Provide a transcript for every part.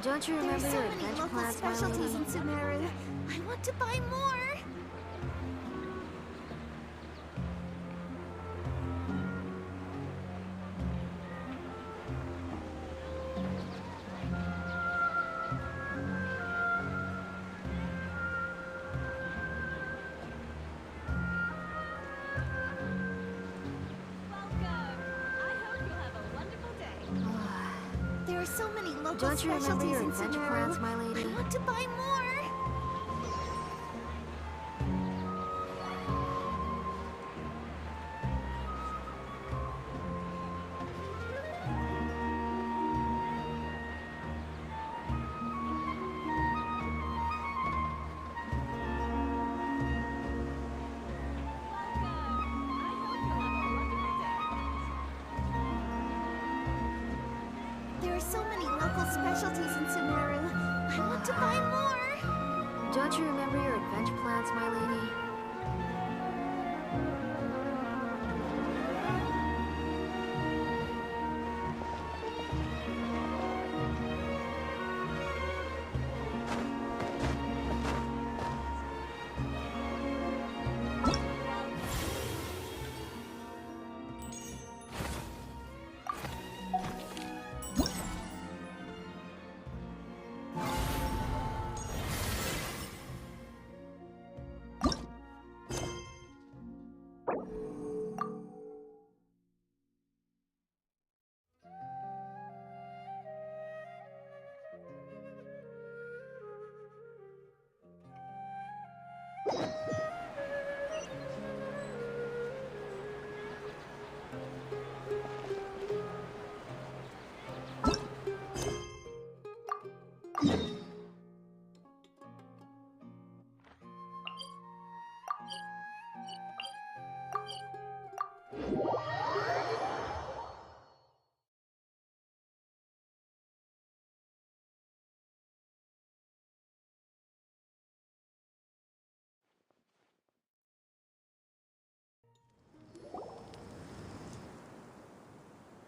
Don't you remember There's so your many adventure local plans, my specialties lady? in Sumeru. I want to buy more. There are so many local Don't you remember specialties your in adventure Sumeru. plans, my lady? I want to buy more. There are so many local specialties in Sumeru. I want to buy more. Don't you remember your adventure plans, my lady?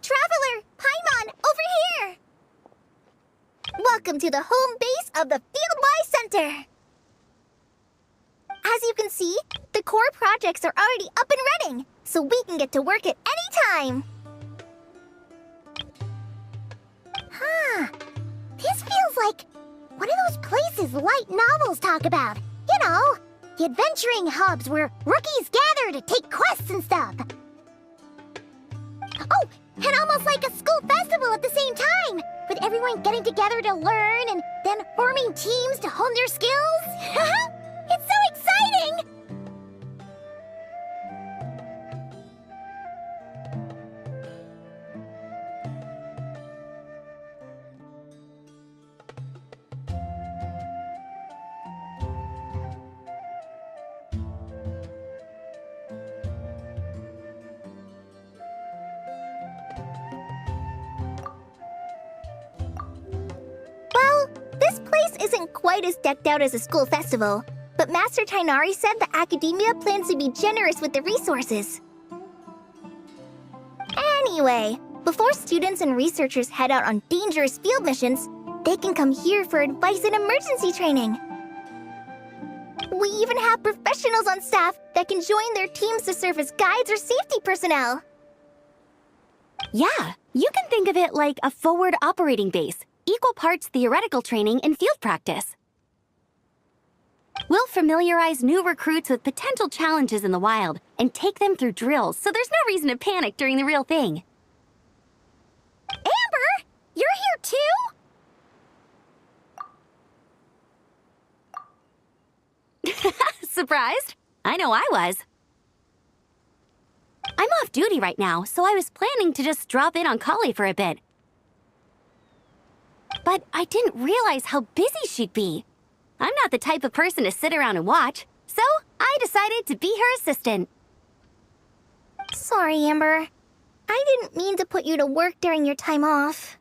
Traveler! Paimon, over here! Welcome to the home base of the Fieldwise Center! As you can see, the core projects are already up and running, so we can get to work at any time! Huh. This feels like one of those places light novels talk about. You know, the adventuring hubs where rookies gather to take quests and stuff. Oh, and almost like a school festival at the same time, with everyone getting together to learn and then forming teams to hone their skills. It's so exciting! Well, this place isn't quite as decked out as a school festival, but Master Tainari said the academia plans to be generous with the resources. Anyway, before students and researchers head out on dangerous field missions, they can come here for advice and emergency training. We even have professionals on staff that can join their teams to serve as guides or safety personnel. Yeah, you can think of it like a forward operating base, equal parts theoretical training and field practice. We'll familiarize new recruits with potential challenges in the wild and take them through drills so there's no reason to panic during the real thing. Amber, you're here too? Surprised? I know I was. I'm off duty right now, so I was planning to just drop in on Kali for a bit. But I didn't realize how busy she'd be. I'm not the type of person to sit around and watch, so I decided to be her assistant. Sorry, Amber. I didn't mean to put you to work during your time off.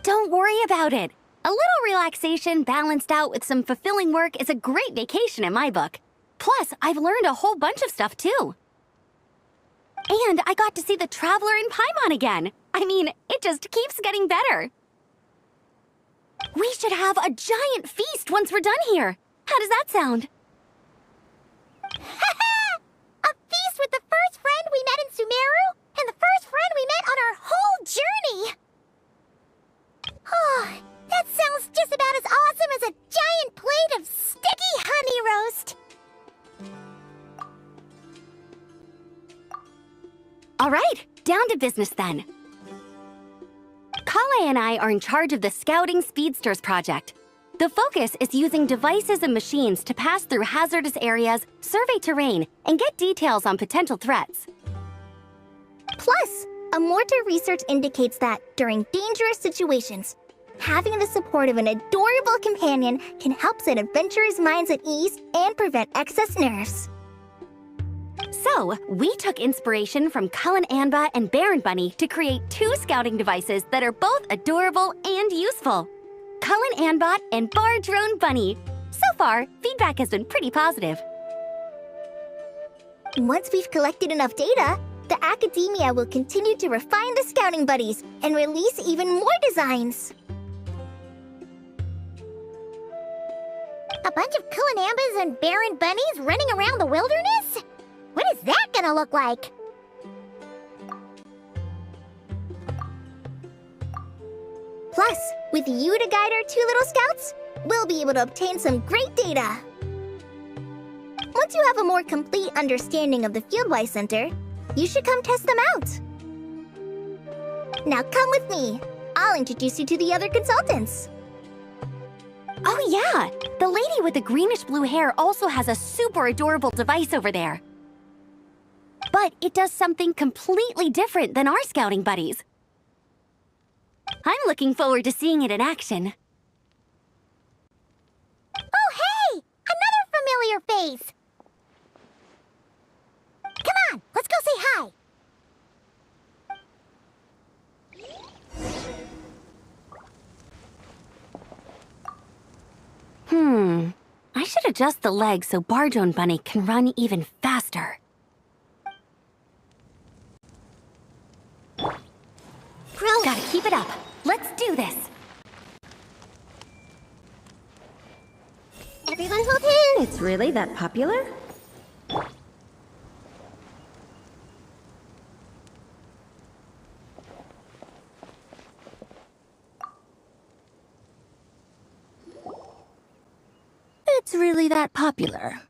Don't worry about it. A little relaxation balanced out with some fulfilling work is a great vacation in my book. Plus, I've learned a whole bunch of stuff too. And I got to see the Traveler in Paimon again. I mean, it just keeps getting better. We should have a giant feast once we're done here. How does that sound? A feast with the first friend we met in Sumeru and the first friend we met on our whole journey! Oh, that sounds just about as awesome as a giant plate of sticky honey roast! All right, down to business then. Kale and I are in charge of the Scouting Speedsters project. The focus is using devices and machines to pass through hazardous areas, survey terrain, and get details on potential threats. Plus, a mortar research indicates that, during dangerous situations, having the support of an adorable companion can help set adventurers' minds at ease and prevent excess nerves. So, we took inspiration from Cullen Anba and Baron Bunny to create 2 scouting devices that are both adorable and useful. Cullen Anbot and Bar Drone Bunny. So far, feedback has been pretty positive. Once we've collected enough data, the academia will continue to refine the scouting buddies and release even more designs. A bunch of Kulanambas and Baron Bunnies running around the wilderness? What is that gonna look like? Plus, with you to guide our 2 little scouts, we'll be able to obtain some great data. Once you have a more complete understanding of the Fieldwise Center, you should come test them out. Now come with me. I'll introduce you to the other consultants. Oh yeah, the lady with the greenish-blue hair also has a super adorable device over there. But it does something completely different than our scouting buddies. I'm looking forward to seeing it in action. Oh, hey! Another familiar face! Come on, let's go say hi! I should adjust the legs so Bar Drone Bunny can run even faster. Gotta keep it up. Let's do this. Everyone hold hands! It's really that popular? It's really that popular.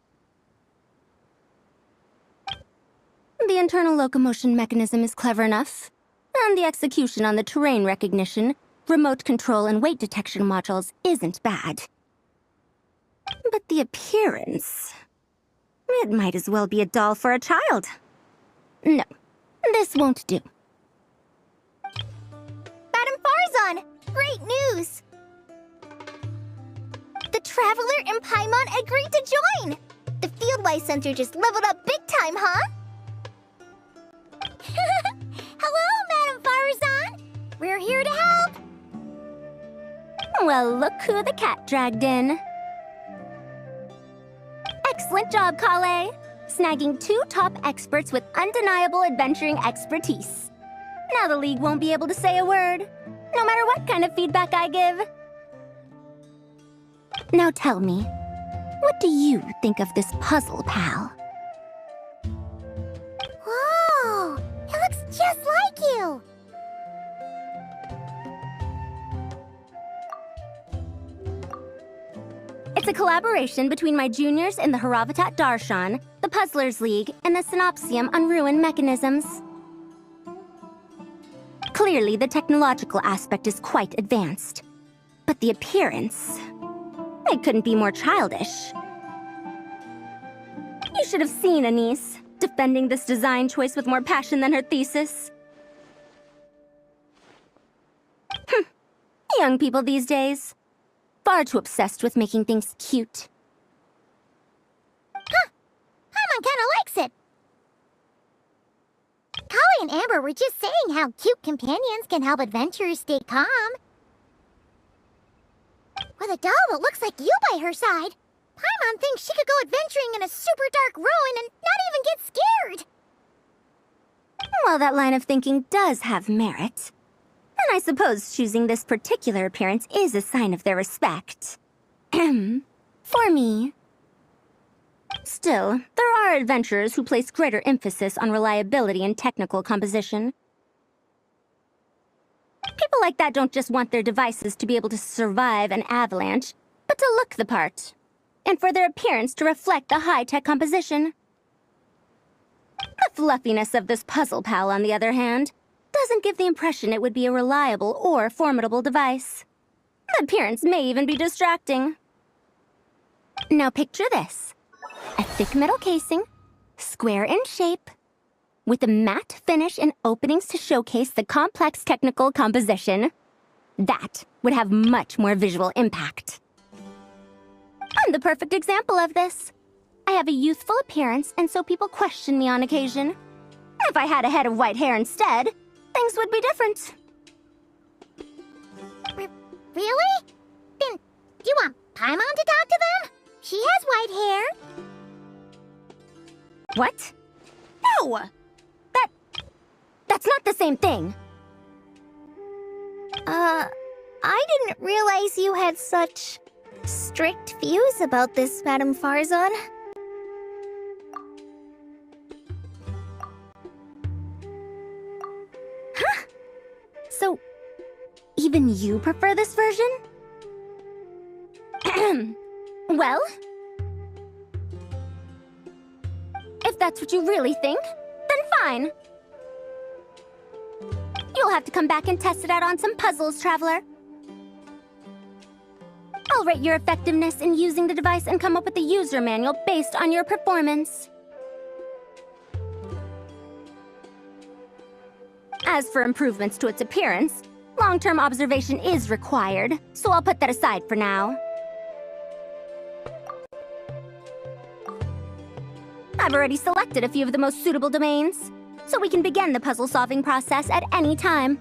The internal locomotion mechanism is clever enough, and the execution on the terrain recognition, remote control, and weight detection modules isn't bad. But the appearance... it might as well be a doll for a child. No, this won't do. Madam Farzan! Great news! The Traveler and Paimon agreed to join! The Fieldwise Center just leveled up big time, huh? Hello, Madam Farzan! We're here to help! Well, look who the cat dragged in. Excellent job, Kale! Snagging 2 top experts with undeniable adventuring expertise. Now the League won't be able to say a word, no matter what kind of feedback I give. Now tell me, what do you think of this puzzle, pal? Whoa! It looks just like you! It's a collaboration between my juniors in the Haravatat Darshan, the Puzzlers League, and the Synopsium on Ruin Mechanisms. Clearly, the technological aspect is quite advanced. But the appearance... it couldn't be more childish. You should have seen Anise, defending this design choice with more passion than her thesis. Young people these days. Far too obsessed with making things cute. Huh! Paimon kinda likes it! Kali and Amber were just saying how cute companions can help adventurers stay calm. With a doll that looks like you by her side, Paimon thinks she could go adventuring in a super dark ruin and not even get scared! Well, that line of thinking does have merit. And I suppose choosing this particular appearance is a sign of their respect. For me. Still, there are adventurers who place greater emphasis on reliability and technical composition. People like that don't just want their devices to be able to survive an avalanche, but to look the part, and for their appearance to reflect the high-tech composition. The fluffiness of this puzzle pal, on the other hand, doesn't give the impression it would be a reliable or formidable device. The appearance may even be distracting. Now picture this. A thick metal casing, square in shape, with a matte finish and openings to showcase the complex technical composition. That would have much more visual impact. I'm the perfect example of this. I have a youthful appearance, and so people question me on occasion. If I had a head of white hair instead, things would be different. Really? Then, do you want Paimon to talk to them? She has white hair. What? No! That's not the same thing. I didn't realize you had such strict views about this, Madame Farzan. Huh? So, even you prefer this version? Well, if that's what you really think, then fine. You'll have to come back and test it out on some puzzles, Traveler. I'll rate your effectiveness in using the device and come up with a user manual based on your performance. As for improvements to its appearance, long-term observation is required, so I'll put that aside for now. I've already selected a few of the most suitable domains, so we can begin the puzzle-solving process at any time.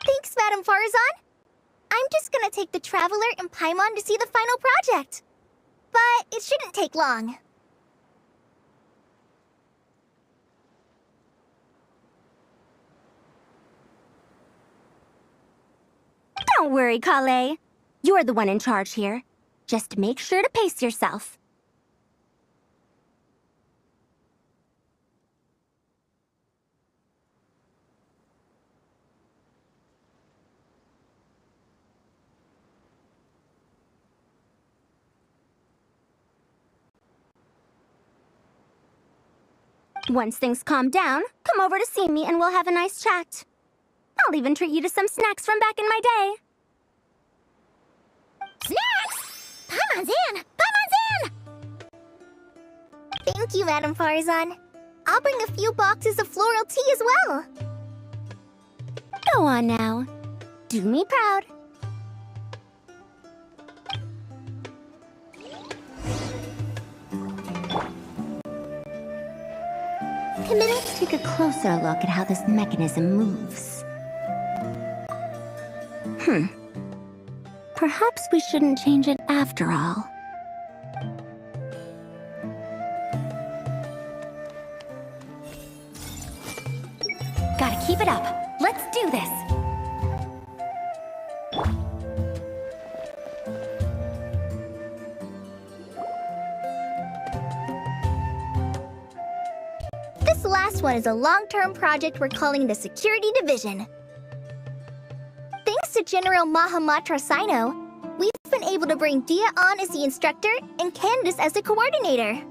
Thanks, Madame Farzan. I'm just gonna take the Traveler and Paimon to see the final project. But it shouldn't take long. Don't worry, Kale. You're the one in charge here. Just make sure to pace yourself. Once things calm down, come over to see me and we'll have a nice chat. I'll even treat you to some snacks from back in my day. Snacks! Paimon's in! Paimon's in! Thank you, Madame Farzan. I'll bring a few boxes of floral tea as well. Go on now. Do me proud. Let's take a closer look at how this mechanism moves. Perhaps we shouldn't change it after all. Gotta keep it up. Let's do this. This last one is a long-term project we're calling the Security Division. Thanks to General Mahamatra Sino, we've been able to bring Dia on as the instructor and Candace as the coordinator.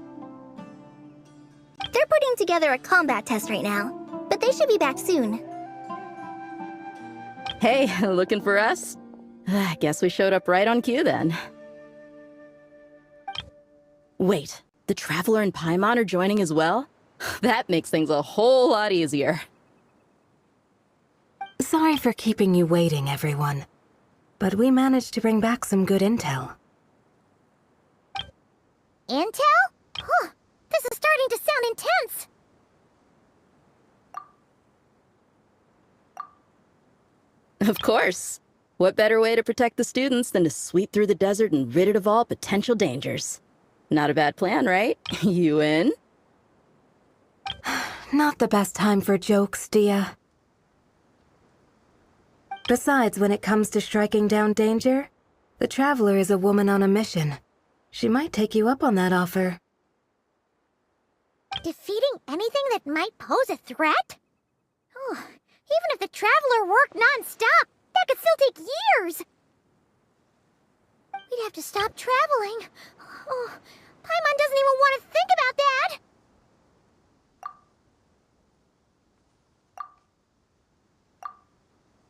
They're putting together a combat test right now, but they should be back soon. Hey, looking for us? I guess we showed up right on cue then. Wait, the Traveler and Paimon are joining as well? That makes things a whole lot easier. Sorry for keeping you waiting, everyone. But we managed to bring back some good intel. Intel? Huh, this is starting to sound intense. Of course. What better way to protect the students than to sweep through the desert and rid it of all potential dangers? Not a bad plan, right? You in? Not the best time for jokes, Dia. Besides, when it comes to striking down danger, the Traveler is a woman on a mission. She might take you up on that offer. Defeating anything that might pose a threat? Oh, even if the Traveler worked non-stop, that could still take years. We'd have to stop traveling. Oh, Paimon doesn't even want to think about that.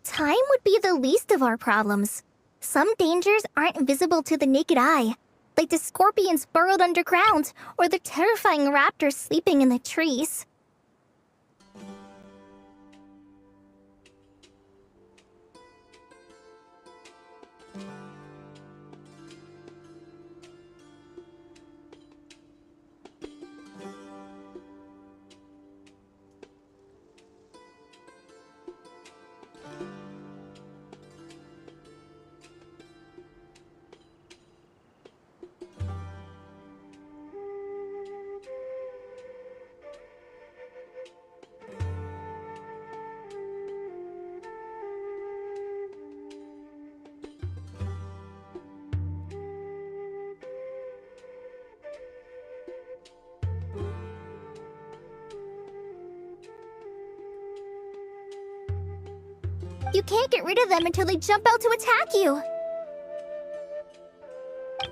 Time would be the least of our problems. Some dangers aren't visible to the naked eye, like the scorpions burrowed underground or the terrifying raptors sleeping in the trees. You can't get rid of them until they jump out to attack you.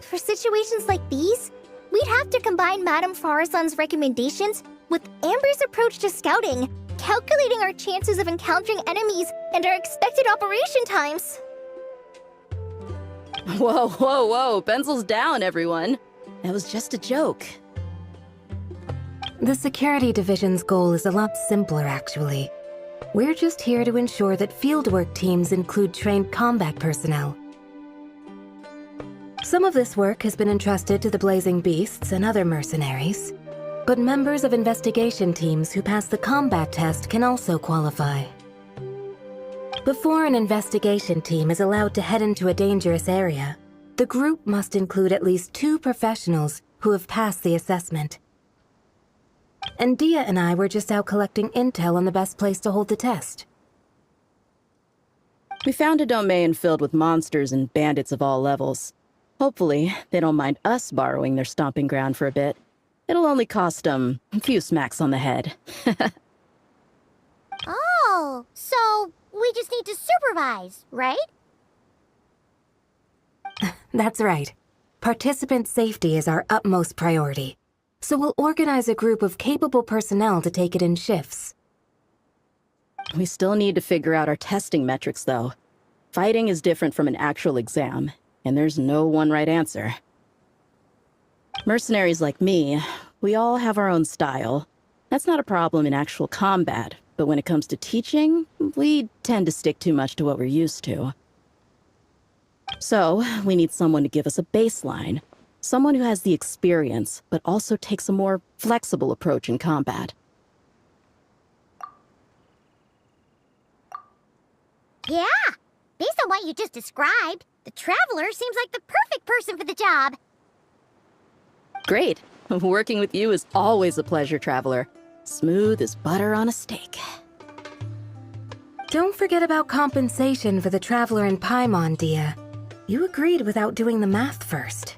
For situations like these, we'd have to combine Madame Farazan's recommendations with Amber's approach to scouting, calculating our chances of encountering enemies and our expected operation times. Whoa, whoa, whoa, pencils down, everyone. That was just a joke. The Security Division's goal is a lot simpler, actually. We're just here to ensure that fieldwork teams include trained combat personnel. Some of this work has been entrusted to the Blazing Beasts and other mercenaries, but members of investigation teams who pass the combat test can also qualify. Before an investigation team is allowed to head into a dangerous area, the group must include at least 2 professionals who have passed the assessment. And Dia and I were just out collecting intel on the best place to hold the test. We found a domain filled with monsters and bandits of all levels. Hopefully, they don't mind us borrowing their stomping ground for a bit. It'll only cost a few smacks on the head. Oh, so we just need to supervise, right? That's right. Participant safety is our utmost priority. So we'll organize a group of capable personnel to take it in shifts. We still need to figure out our testing metrics, though. Fighting is different from an actual exam, and there's no one right answer. Mercenaries like me, we all have our own style. That's not a problem in actual combat, but when it comes to teaching, we tend to stick too much to what we're used to. So, we need someone to give us a baseline. Someone who has the experience, but also takes a more flexible approach in combat. Yeah, based on what you just described, the Traveler seems like the perfect person for the job. Great. Working with you is always a pleasure, Traveler. Smooth as butter on a steak. Don't forget about compensation for the Traveler and Paimon, Dia. You agreed without doing the math first.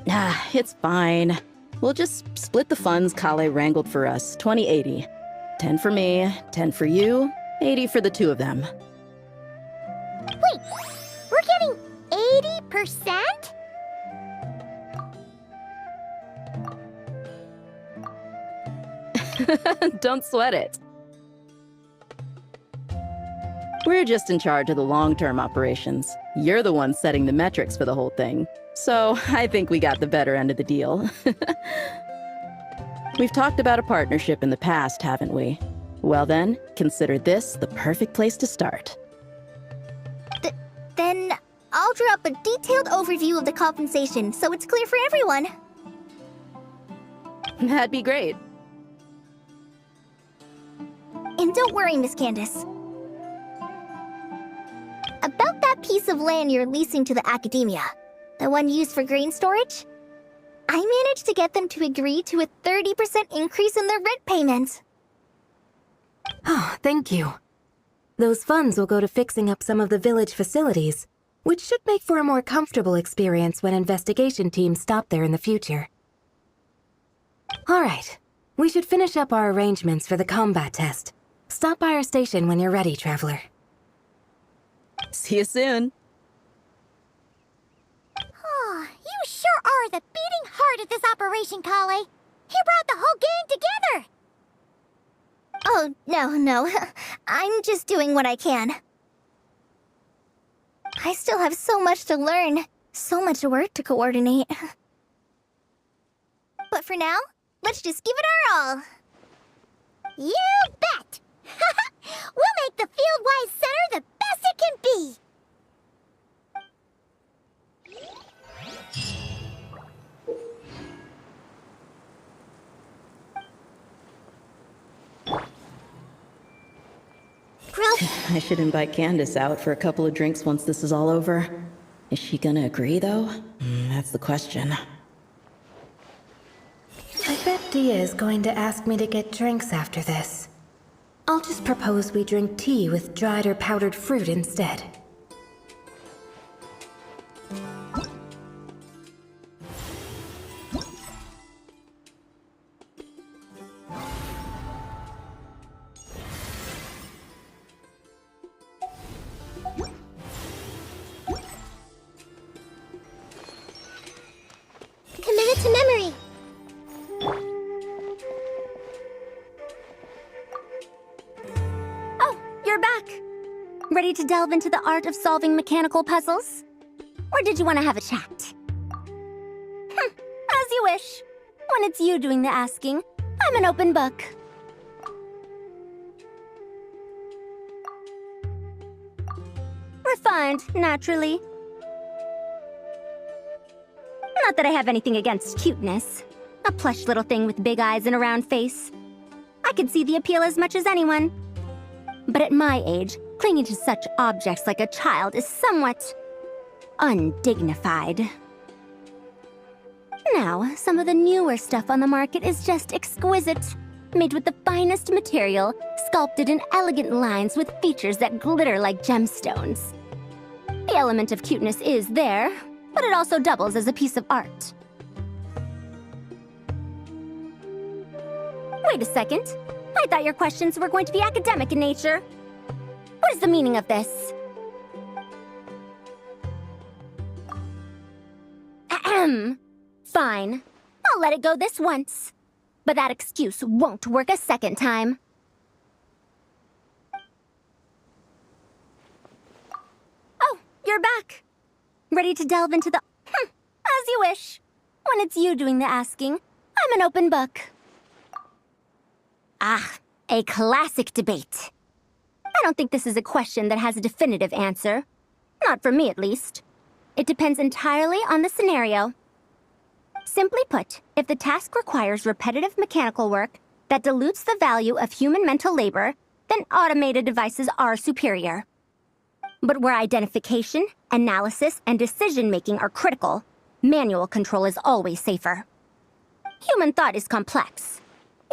Ah, it's fine. We'll just split the funds Kale wrangled for us, 20-80. 10 for me, 10 for you, 80 for the 2 of them. Wait, we're getting 80%? Don't sweat it. We're just in charge of the long-term operations. You're the one setting the metrics for the whole thing. So I think we got the better end of the deal. We've talked about a partnership in the past, haven't we? Well then, consider this the perfect place to start. Then I'll draw up a detailed overview of the compensation so it's clear for everyone. That'd be great. And don't worry, Miss Candace. About that piece of land you're leasing to the academia, the one used for grain storage, I managed to get them to agree to a 30% increase in their rent payments. Oh, thank you. Those funds will go to fixing up some of the village facilities, which should make for a more comfortable experience when investigation teams stop there in the future. All right, we should finish up our arrangements for the combat test. Stop by our station when you're ready, Traveler. See you soon. Oh, you sure are the beating heart of this operation, Kale. He brought the whole gang together. Oh, no. I'm just doing what I can. I still have so much to learn, so much work to coordinate. But for now, let's just give it our all. You bet! We'll make the Fieldwise Center the best it can be! I should invite Candace out for a couple of drinks once this is all over. Is she gonna agree, though? That's the question. I bet Dia is going to ask me to get drinks after this. I'll just propose we drink tea with dried or powdered fruit instead. Committed to memory. Oh, you're back. Ready to delve into the art of solving mechanical puzzles? Or did you want to have a chat? As you wish. When it's you doing the asking, I'm an open book. Refined, naturally. Not that I have anything against cuteness. A plush little thing with big eyes and a round face. I can see the appeal as much as anyone. But at my age, clinging to such objects like a child is somewhat undignified. Now, some of the newer stuff on the market is just exquisite. Made with the finest material, sculpted in elegant lines with features that glitter like gemstones. The element of cuteness is there, but it also doubles as a piece of art. Wait a second. I thought your questions were going to be academic in nature. What is the meaning of this? Ahem. Fine. I'll let it go this once. But that excuse won't work a second time. Oh, you're back. Ready to delve into the... as you wish. When it's you doing the asking, I'm an open book. Ah, a classic debate. I don't think this is a question that has a definitive answer. Not for me, at least. It depends entirely on the scenario. Simply put, if the task requires repetitive mechanical work that dilutes the value of human mental labor, then automated devices are superior. But where identification, analysis, and decision-making are critical, manual control is always safer. Human thought is complex.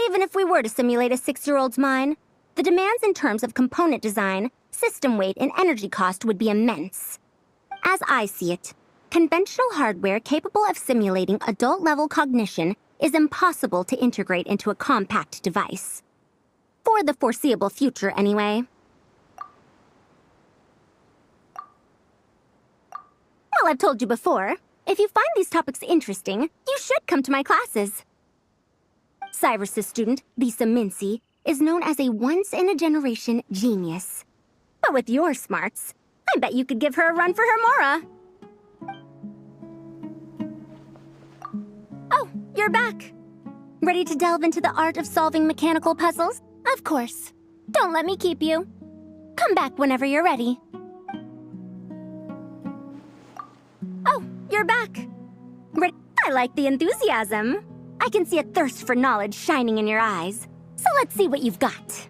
Even if we were to simulate a 6-year-old's mind, the demands in terms of component design, system weight, and energy cost would be immense. As I see it, conventional hardware capable of simulating adult-level cognition is impossible to integrate into a compact device. For the foreseeable future, anyway. Well, I've told you before, if you find these topics interesting, you should come to my classes. Cyrus's student, Lisa Mincy, is known as a once-in-a-generation genius. But with your smarts, I bet you could give her a run for her Mora. Oh, you're back. Ready to delve into the art of solving mechanical puzzles? Of course. Don't let me keep you. Come back whenever you're ready. Oh, you're back. Ready? I like the enthusiasm. I can see a thirst for knowledge shining in your eyes. So let's see what you've got.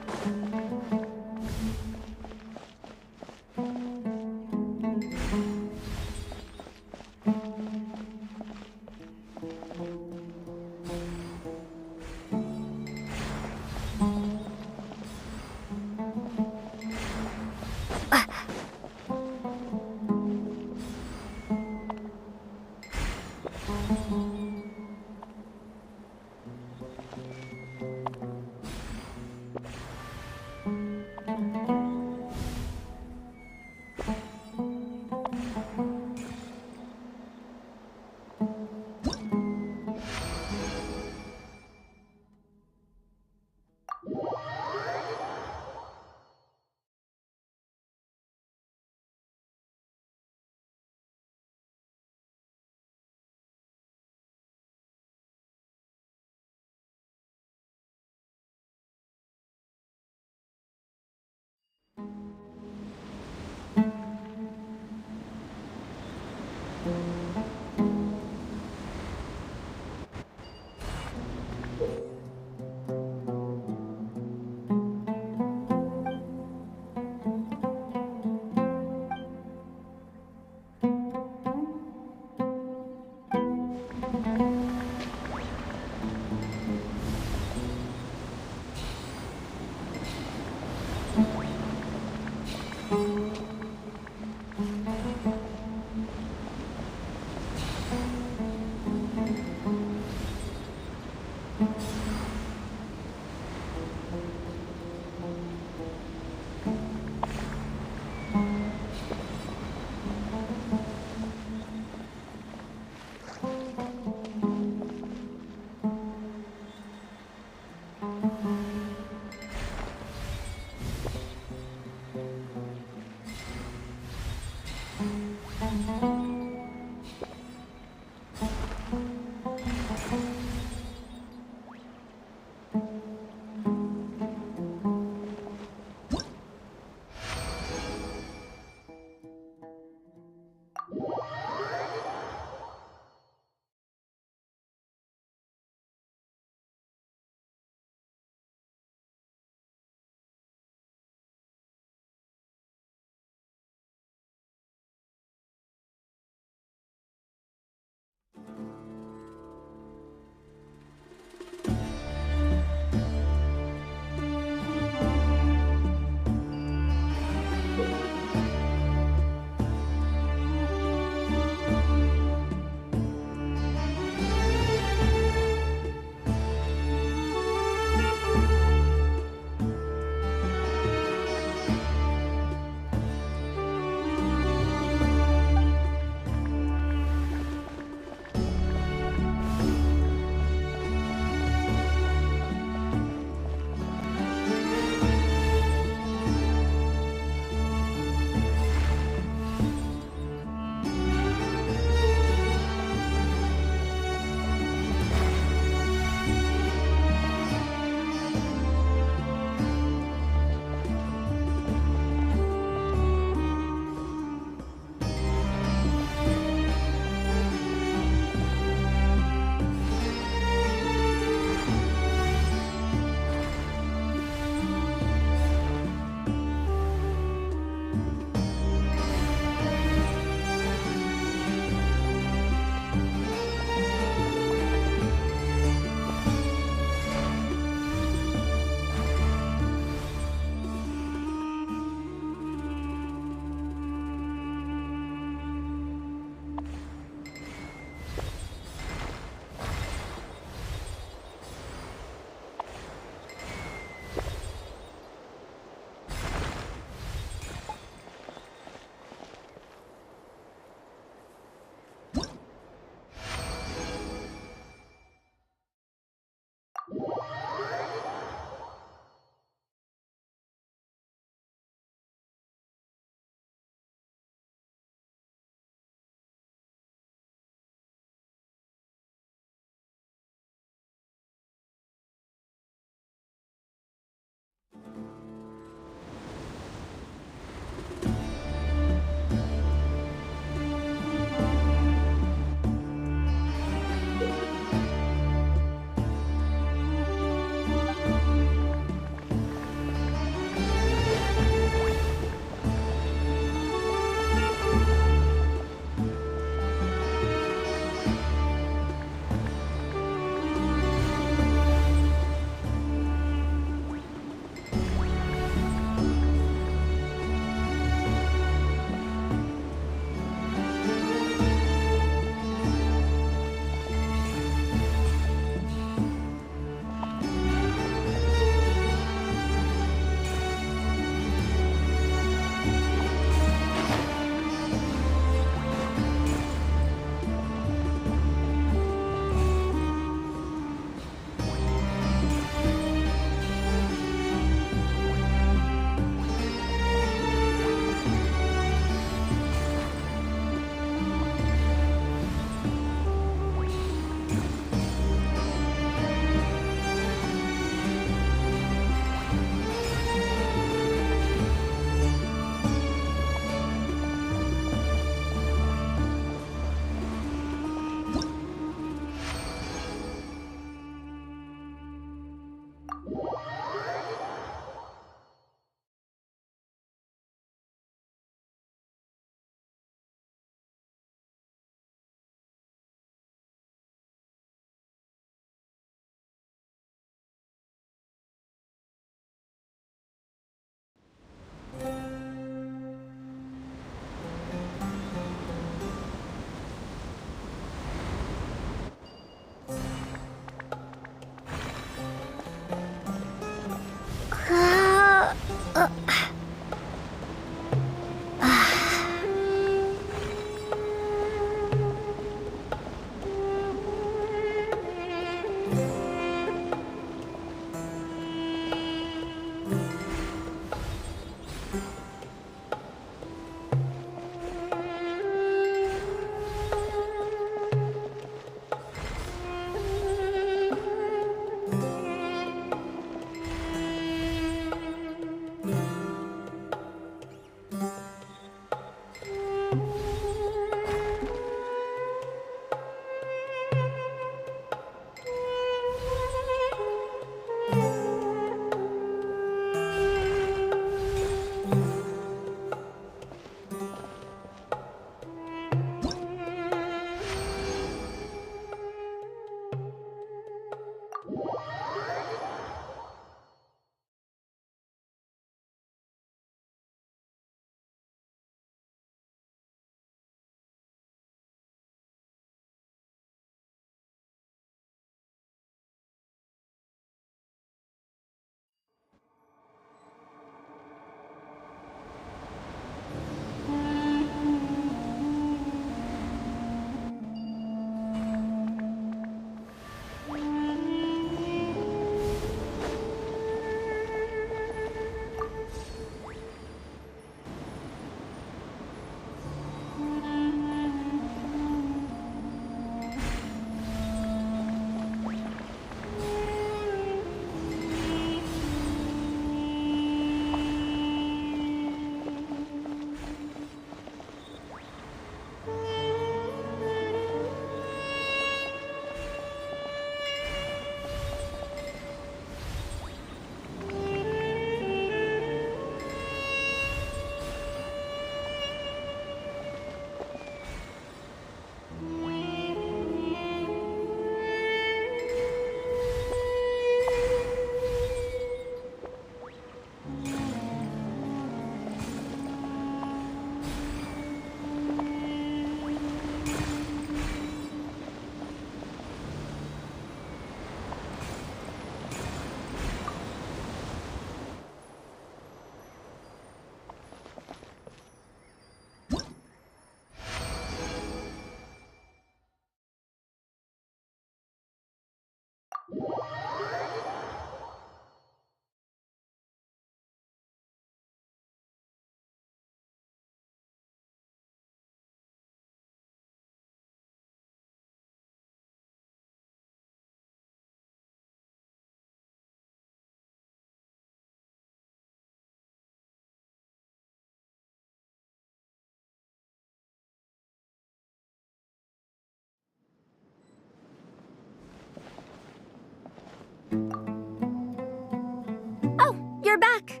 Oh, you're back!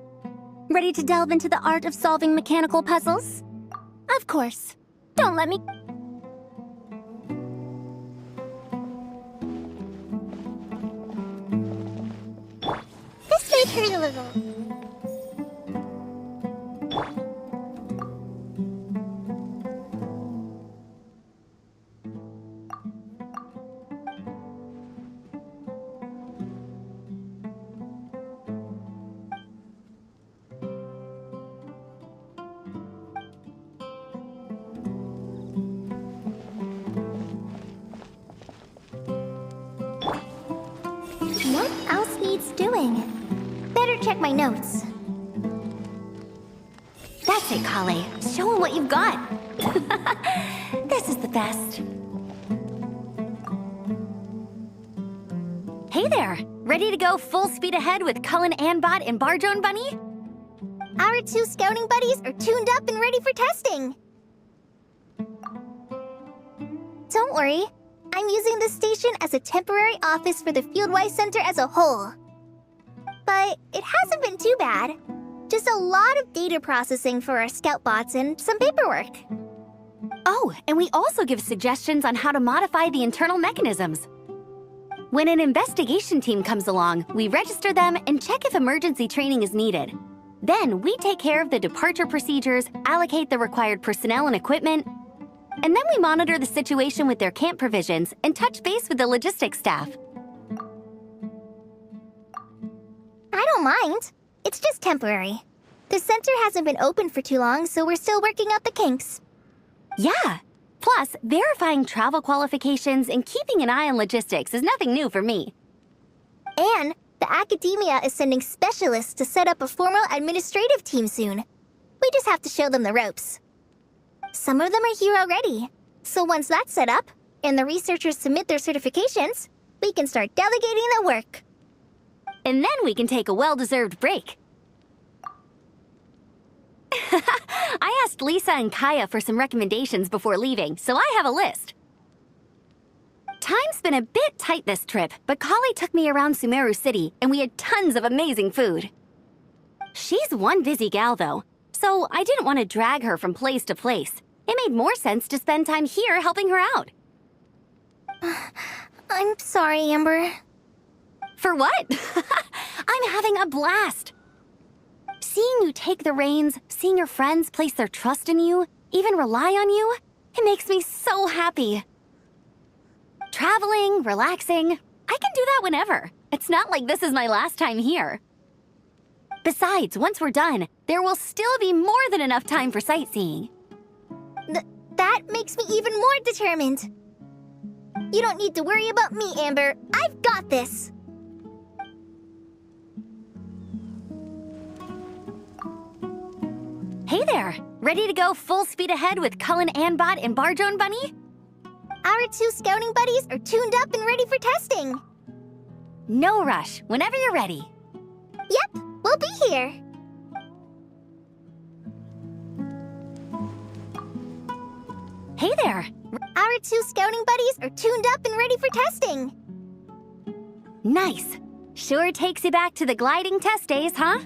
Ready to delve into the art of solving mechanical puzzles? Of course. Don't let me... This may hurt a little. What else needs doing? Better check my notes. That's it, Kale. Show him what you've got. This is the best. Hey there! Ready to go full speed ahead with Cullen Anbot and Bardrone Bunny? Our two scouting buddies are tuned up and ready for testing. Don't worry. I'm using this station as a temporary office for the Fieldwise Center as a whole. but it hasn't been too bad. Just a lot of data processing for our scout bots and some paperwork. Oh, and we also give suggestions on how to modify the internal mechanisms. When an investigation team comes along, we register them and check if emergency training is needed. Then we take care of the departure procedures, allocate the required personnel and equipment, and then we monitor the situation with their camp provisions and touch base with the logistics staff. I don't mind. It's just temporary. The center hasn't been open for too long, so we're still working out the kinks. Yeah. Plus, verifying travel qualifications and keeping an eye on logistics is nothing new for me. And the academia is sending specialists to set up a formal administrative team soon. We just have to show them the ropes. Some of them are here already. So once that's set up, and the researchers submit their certifications, we can start delegating the work. And then we can take a well-deserved break. I asked Lisa and Kaya for some recommendations before leaving, so I have a list. Time's been a bit tight this trip, but Kali took me around Sumeru City, and we had tons of amazing food. She's one busy gal, though, so I didn't want to drag her from place to place. It made more sense to spend time here helping her out. I'm sorry, Amber. For what? I'm having a blast. Seeing you take the reins, seeing your friends place their trust in you, even rely on you, it makes me so happy. Traveling, relaxing, I can do that whenever. It's not like this is my last time here. Besides, once we're done, there will still be more than enough time for sightseeing. That makes me even more determined. You don't need to worry about me, Amber. I've got this. Hey there! Ready to go full speed ahead with Cullen Anbot and Bardrone Bunny? Our 2 scouting buddies are tuned up and ready for testing. No rush, whenever you're ready. Yep, we'll be here. Hey there! Our 2 scouting buddies are tuned up and ready for testing. Nice! Sure takes you back to the gliding test days, huh?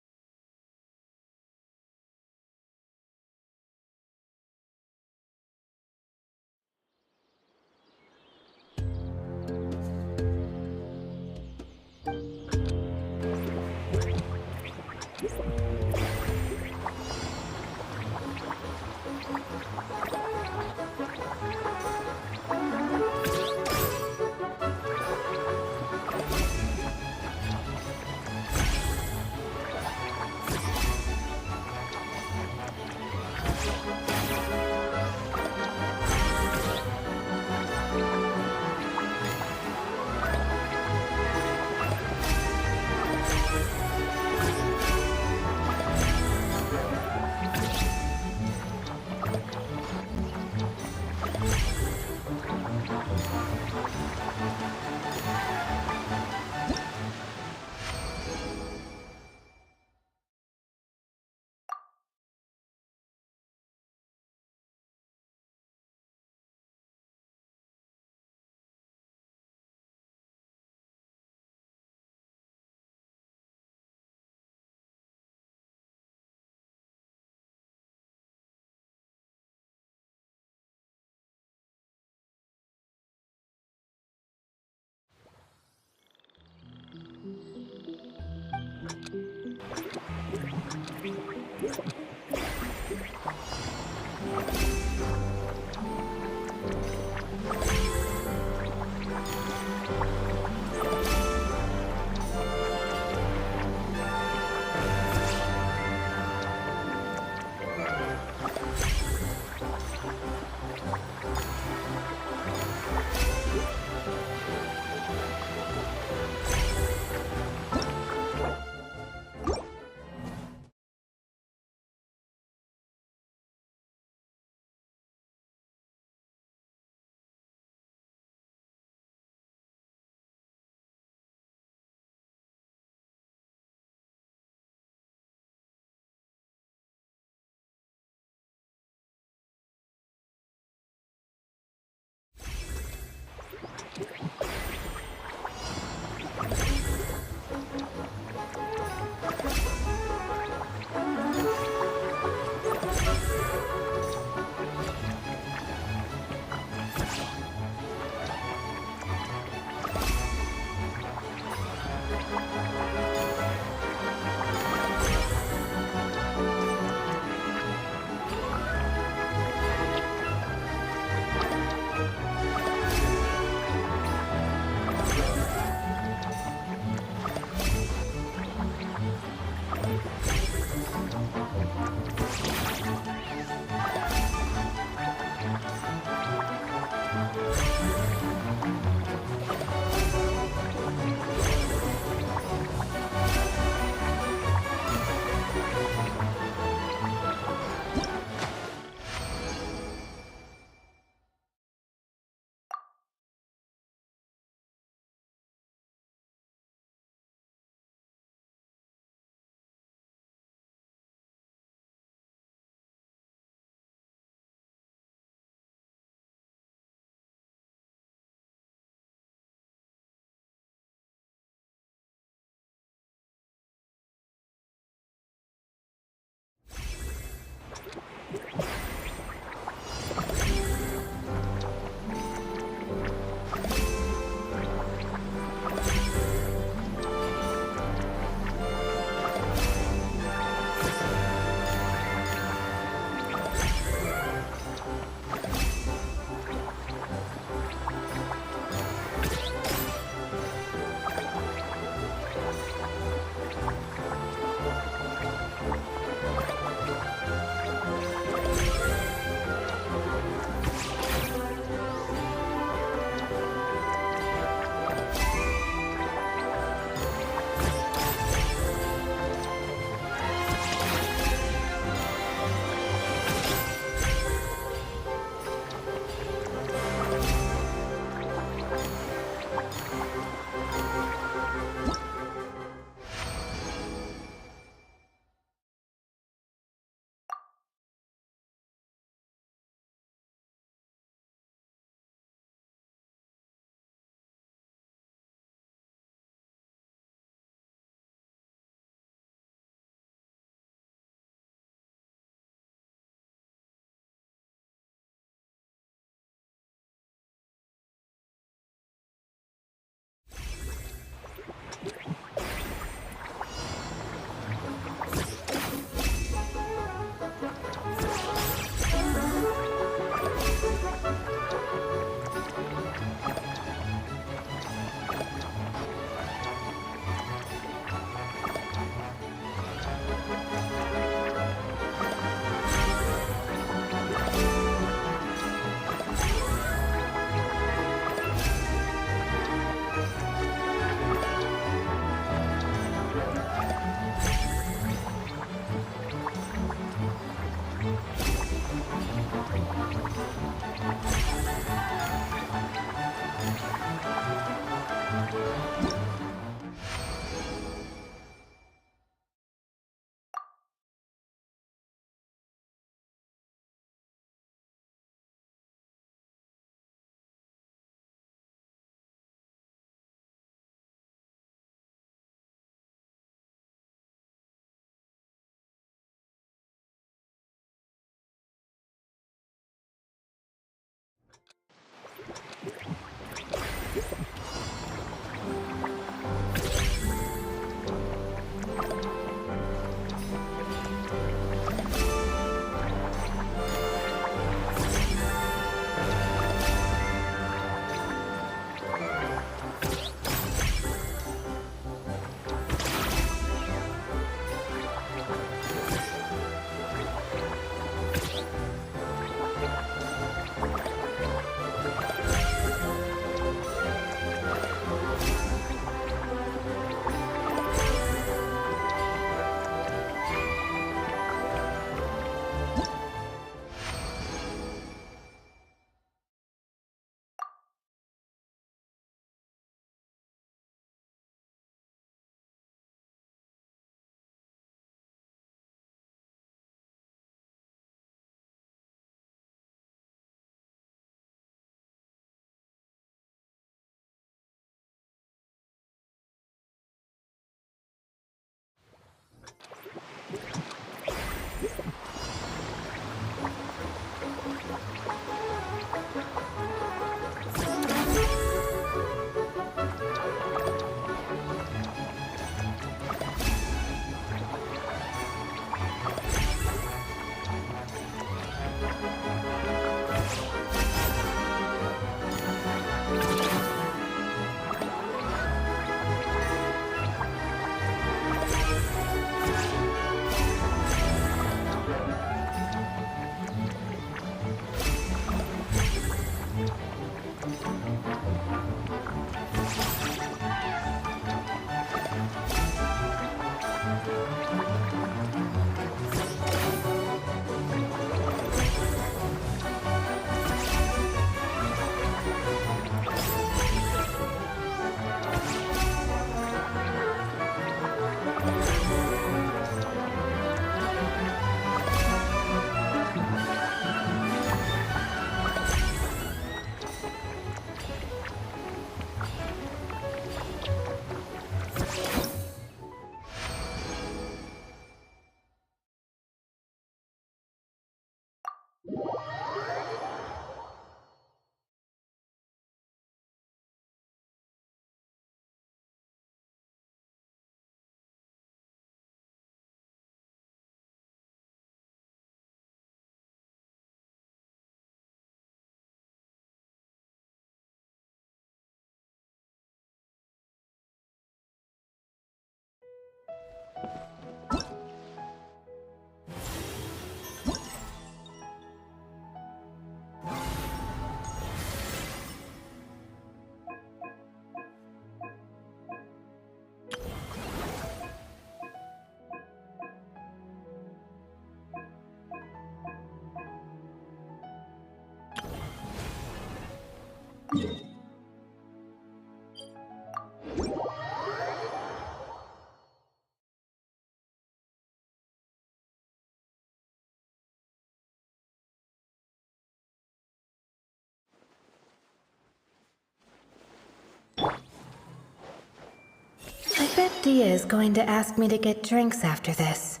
I bet Dia is going to ask me to get drinks after this.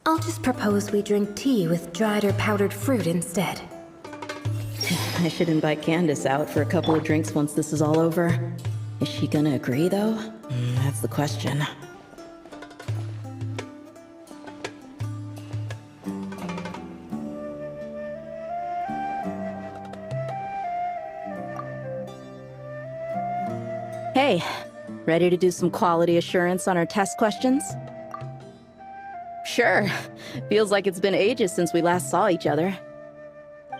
I'll just propose we drink tea with dried or powdered fruit instead. I should invite Candace out for a couple of drinks once this is all over. Is she gonna agree, though? That's the question. Hey, ready to do some quality assurance on our test questions? Sure. Feels like it's been ages since we last saw each other.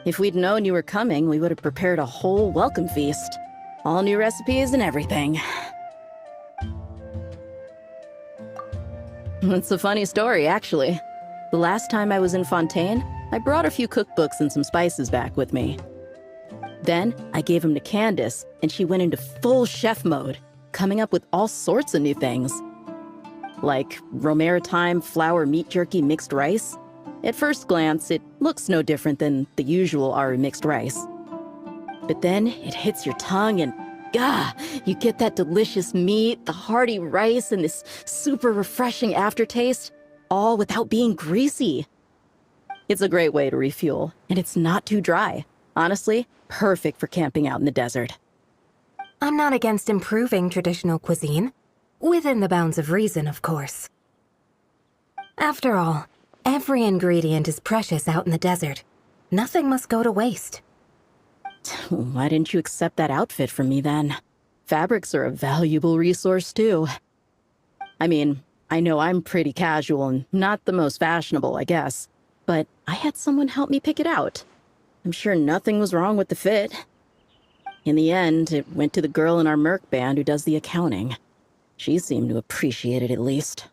If we'd known you were coming, we would have prepared a whole welcome feast. All new recipes and everything. It's a funny story, actually. The last time I was in Fontaine, I brought a few cookbooks and some spices back with me. Then, I gave them to Candace, and she went into full chef mode, coming up with all sorts of new things. Like Romaritime flour meat jerky mixed rice. At first glance, it looks no different than the usual Aru mixed rice. But then, it hits your tongue and, you get that delicious meat, the hearty rice, and this super refreshing aftertaste, all without being greasy. It's a great way to refuel, and it's not too dry. Honestly, perfect for camping out in the desert. I'm not against improving traditional cuisine. Within the bounds of reason, of course. After all, every ingredient is precious out in the desert. Nothing must go to waste. Why didn't you accept that outfit from me then? Fabrics are a valuable resource too. I mean, I know I'm pretty casual and not the most fashionable, I guess, but I had someone help me pick it out. I'm sure nothing was wrong with the fit. In the end, it went to the girl in our Merc band who does the accounting. She seemed to appreciate it at least.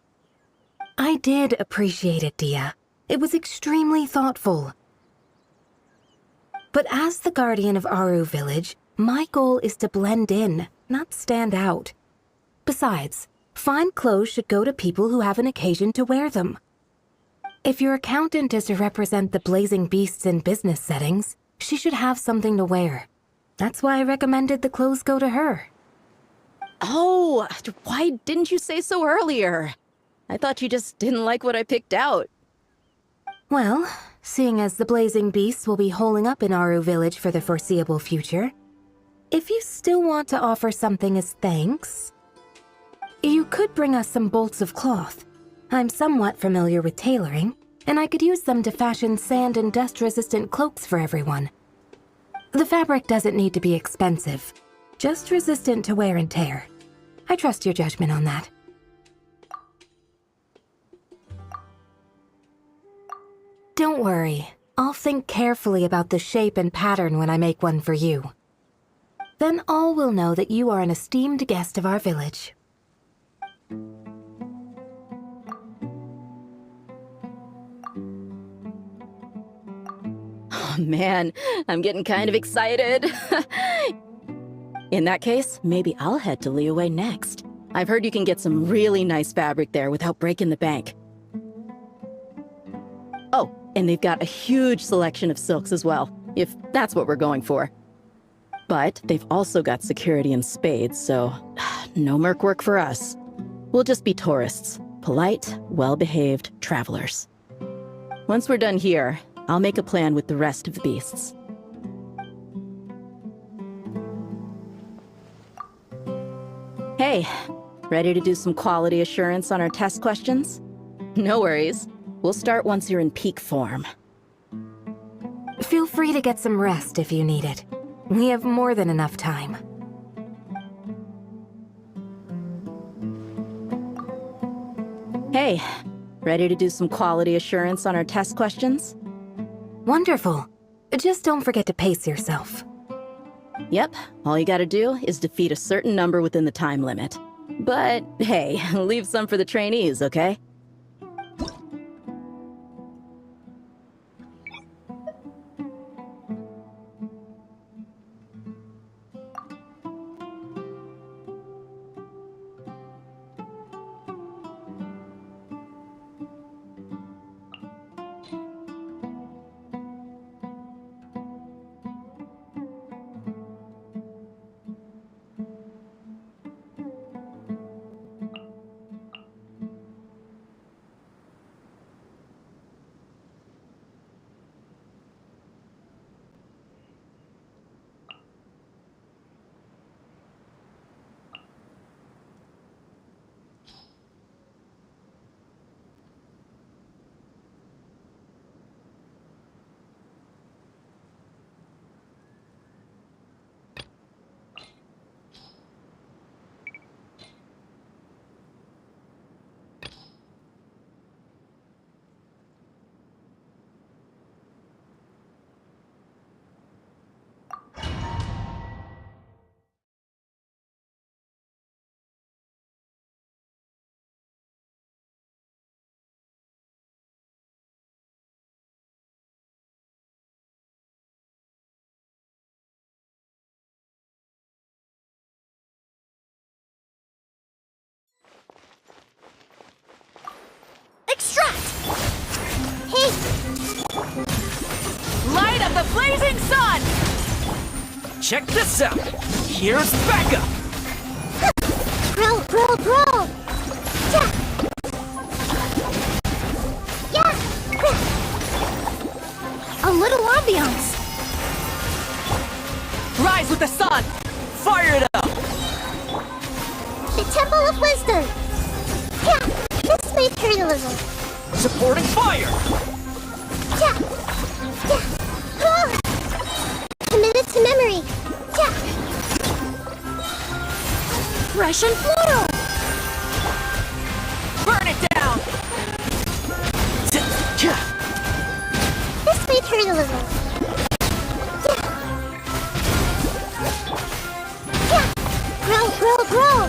I did appreciate it, Dia. It was extremely thoughtful. But as the guardian of Aru Village, my goal is to blend in, not stand out. Besides, fine clothes should go to people who have an occasion to wear them. If your accountant is to represent the blazing beasts in business settings, she should have something to wear. That's why I recommended the clothes go to her. Oh, why didn't you say so earlier? I thought you just didn't like what I picked out. Well, seeing as the blazing beasts will be holing up in Aru Village for the foreseeable future, if you still want to offer something as thanks, you could bring us some bolts of cloth. I'm somewhat familiar with tailoring, and I could use them to fashion sand and dust-resistant cloaks for everyone. The fabric doesn't need to be expensive, just resistant to wear and tear. I trust your judgment on that. Don't worry, I'll think carefully about the shape and pattern when I make one for you. Then all will know that you are an esteemed guest of our village. Oh man, I'm getting kind of excited. In that case, maybe I'll head to Liyue next. I've heard you can get some really nice fabric there without breaking the bank. Oh, and they've got a huge selection of silks as well, if that's what we're going for. But they've also got security in spades, so no merc work for us. We'll just be tourists, polite, well-behaved travelers. Once we're done here, I'll make a plan with the rest of the beasts. Hey, ready to do some quality assurance on our test questions? No worries. We'll start once you're in peak form. Feel free to get some rest if you need it. We have more than enough time. Hey, ready to do some quality assurance on our test questions? Wonderful. Just don't forget to pace yourself. Yep, all you gotta do is defeat a certain number within the time limit. But hey, leave some for the trainees, okay? Extract! Hey! Light of the blazing sun! Check this out! Here's backup! Growl, growl, growl! Yeah! Yeah! A little ambiance! Rise with the sun! Fire it up! The Temple of Wisdom! Yeah! This materialism! Supporting fire! Yeah! Yeah! Ah! Committed to memory! Yeah! Russian floral! Burn it down! This materialism! Yeah! Yeah! Growl, growl, growl!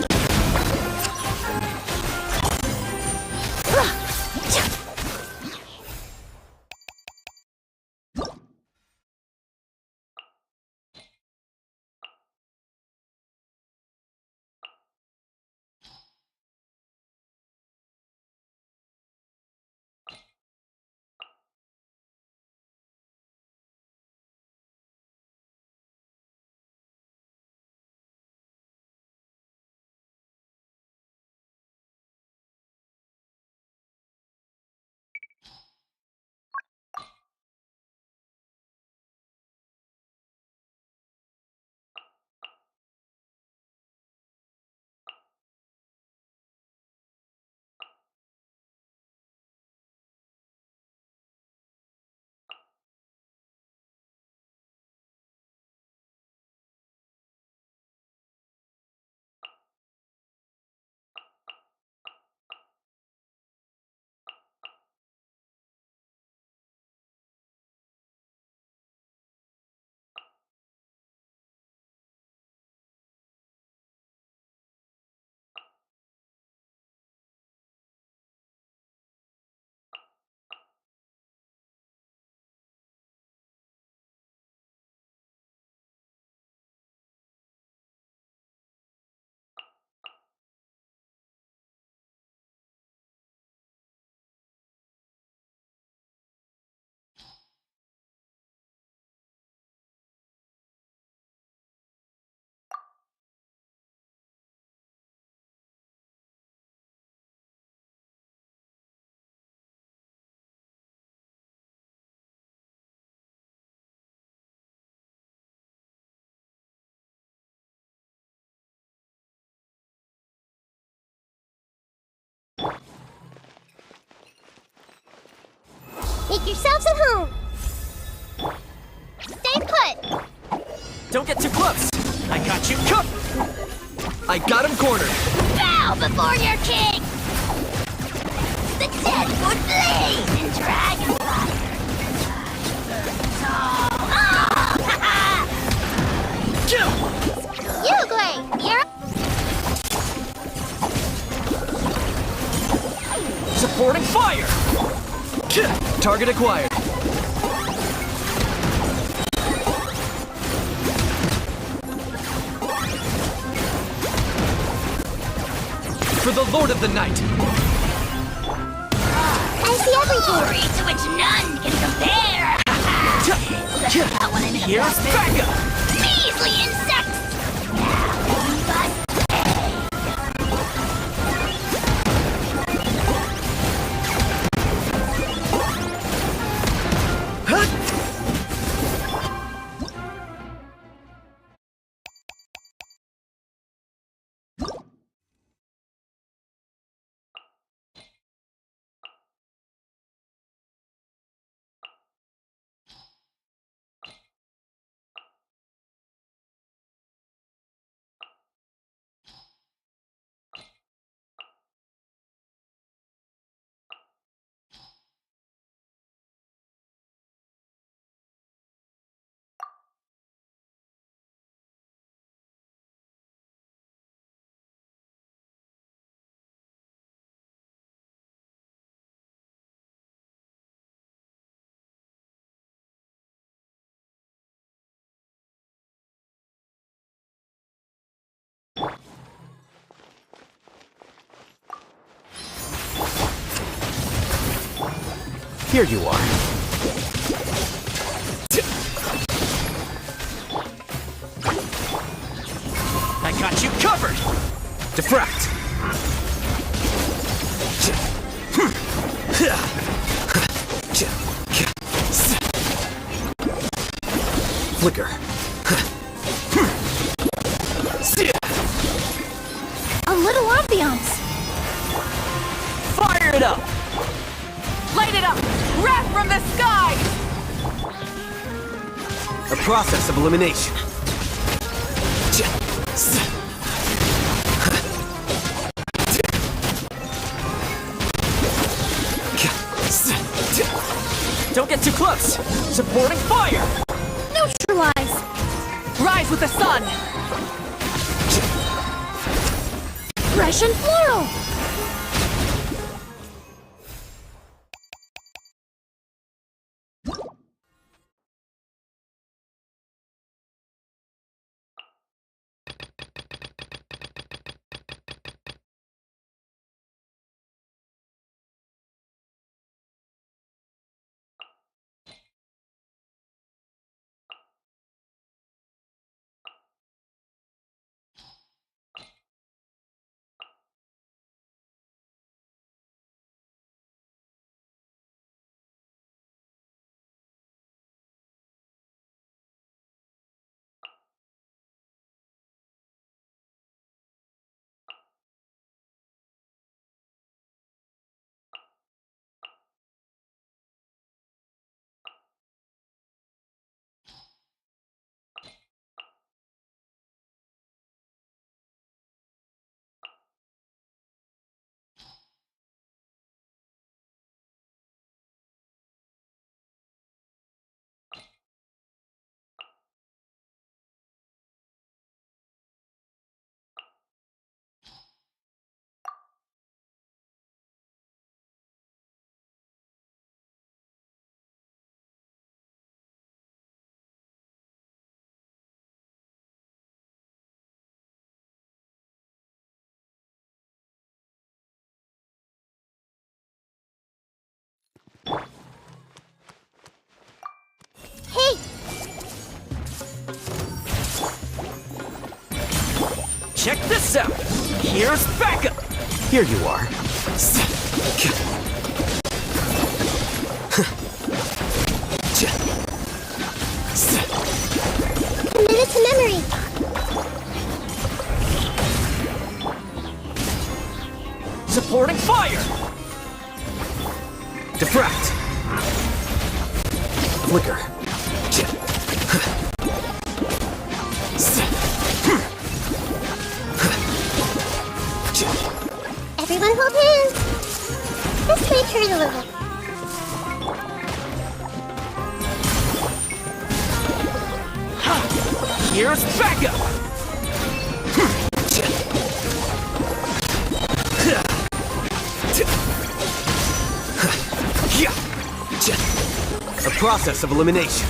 Make yourselves at home. Stay put. Don't get too close! I got you covered! I got him cornered! Bow before your king. The dead would blaze in dragon fire. You, Clay. You're Supporting fire! Target acquired. For the Lord of the Night! I see everything. To which none can compare. Here's Becca! Measly insects. Now you must Here you are. I got you covered! Diffract! Flicker. a little ambiance. Fire it up! Light it up! Wrath from the skies! A process of elimination. Don't get too close! Supporting fire! Neutralize! Rise with the sun! Fresh and floral. Hey! Check this out! Here's backup! Here you are. Committed to memory. Supporting fire! Diffract! flicker. Everyone hold hands. This may hurt a little. Here's backup! A process of elimination.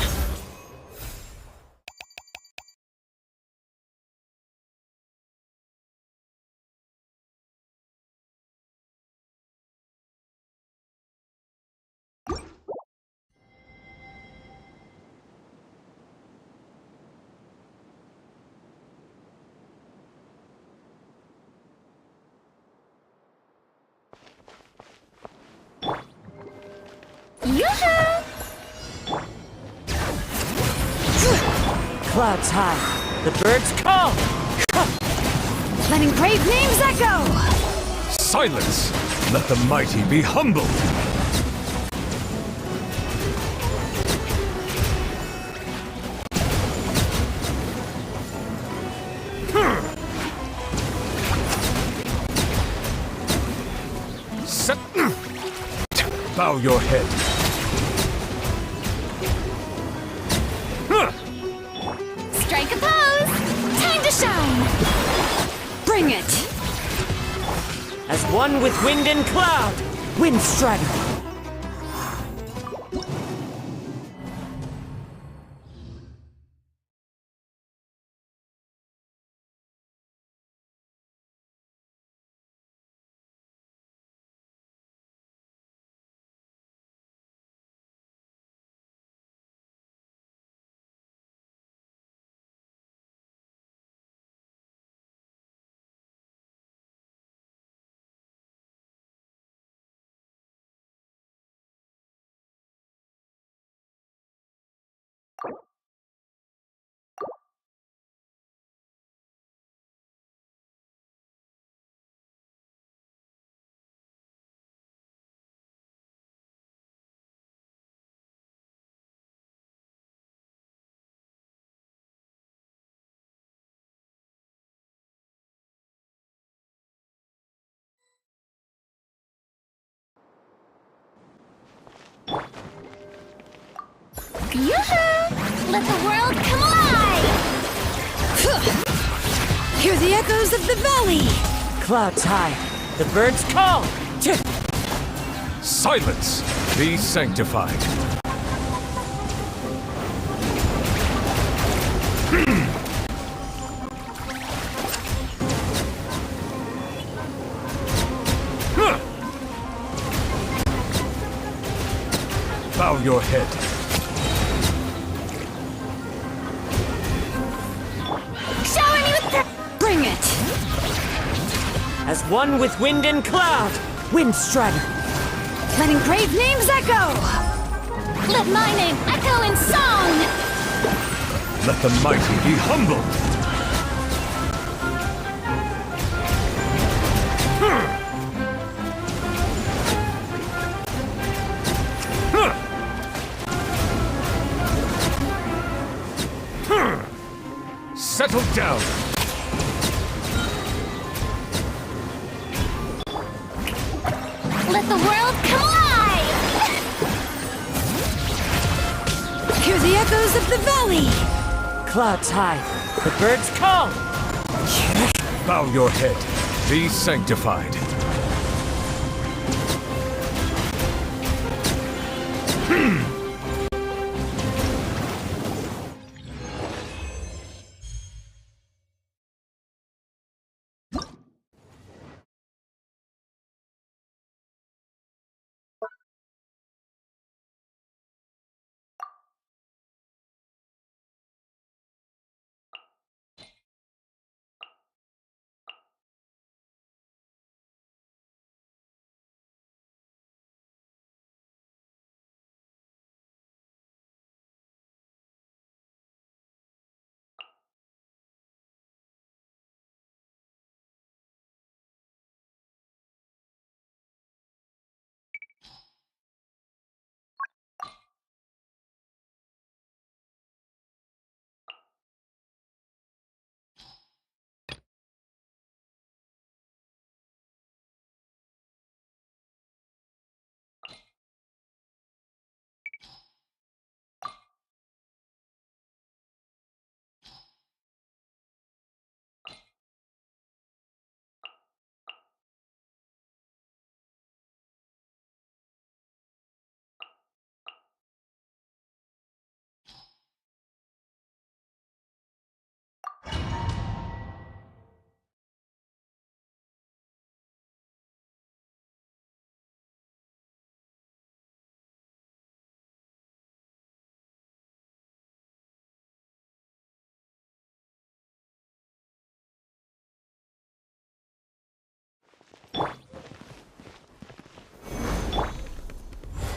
Clouds high, the birds call. Letting brave names echo! Silence! Let the mighty be humbled! Set... Bow your head. Strike a pose! Time to shine! Bring it! As one with wind and cloud, wind strider. Yoo-hoo! Let the world come alive! Hear the echoes of the valley! Clouds high, the birds call. Silence! Be sanctified. Bow your head. Shower me with the... Bring it! As one with wind and cloud, wind strider. Letting brave names echo! Let my name echo in song! Let the mighty be humbled. Settle down. Let the world come alive! Hear the echoes of the valley! Clouds high, the birds call. Bow your head. Be sanctified.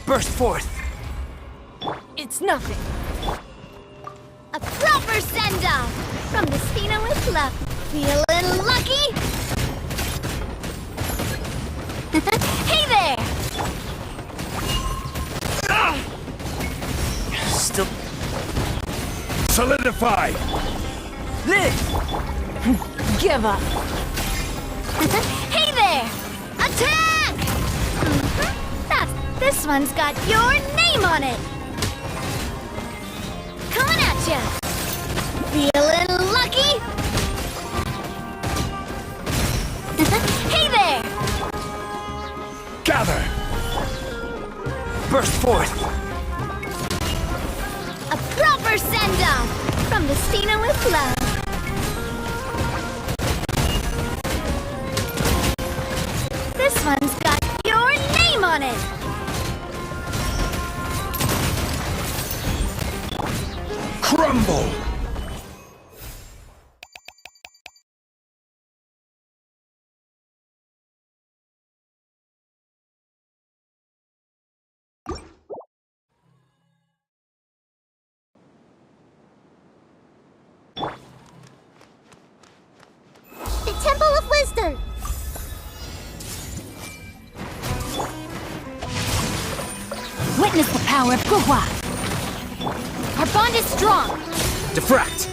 Burst forth! It's nothing. A proper send-off from the Spina with love. Feeling lucky? Hey there! Still... Solidify! Give up. Hey there! Attack! This one's got your name on it! Coming at ya! Feeling lucky? Hey there! Gather! burst forth! A proper send-off from the Spina with love. This one's got your name on it! Crumble! The Temple of Wisdom! Witness the power of Guhua! Our bond is strong! Diffract!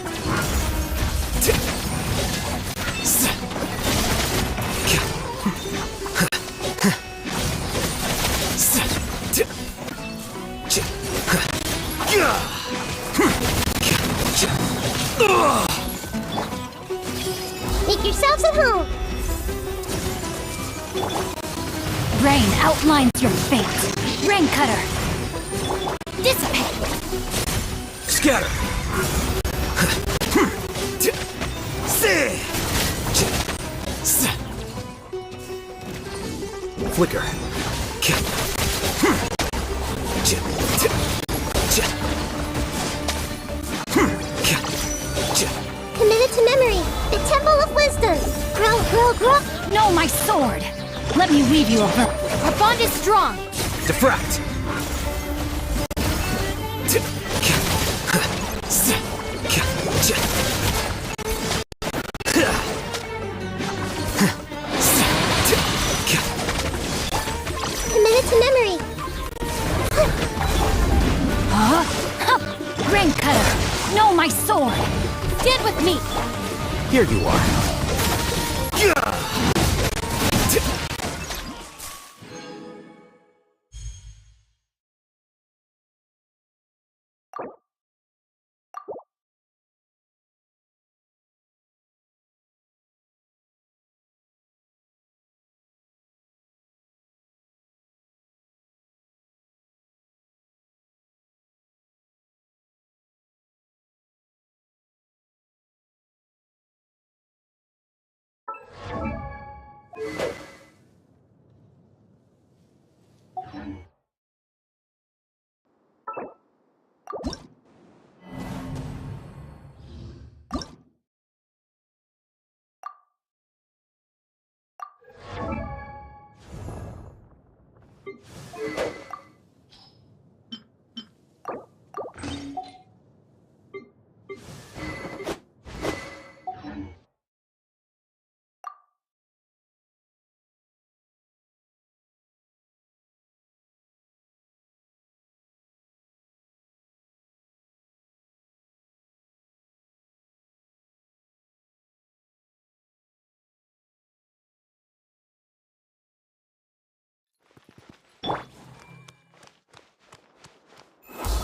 Make yourselves at home! Rain outlines your fate! Rain Cutter! Dissipate! Scatter! Flicker! Committed to memory! The Temple of Wisdom! Grow, grow, grow! No, my sword! Let me weave you a verse. Our bond is strong! Diffract! Committed to memory! Rain Cutter! No, my sword! Stand with me! Here you are.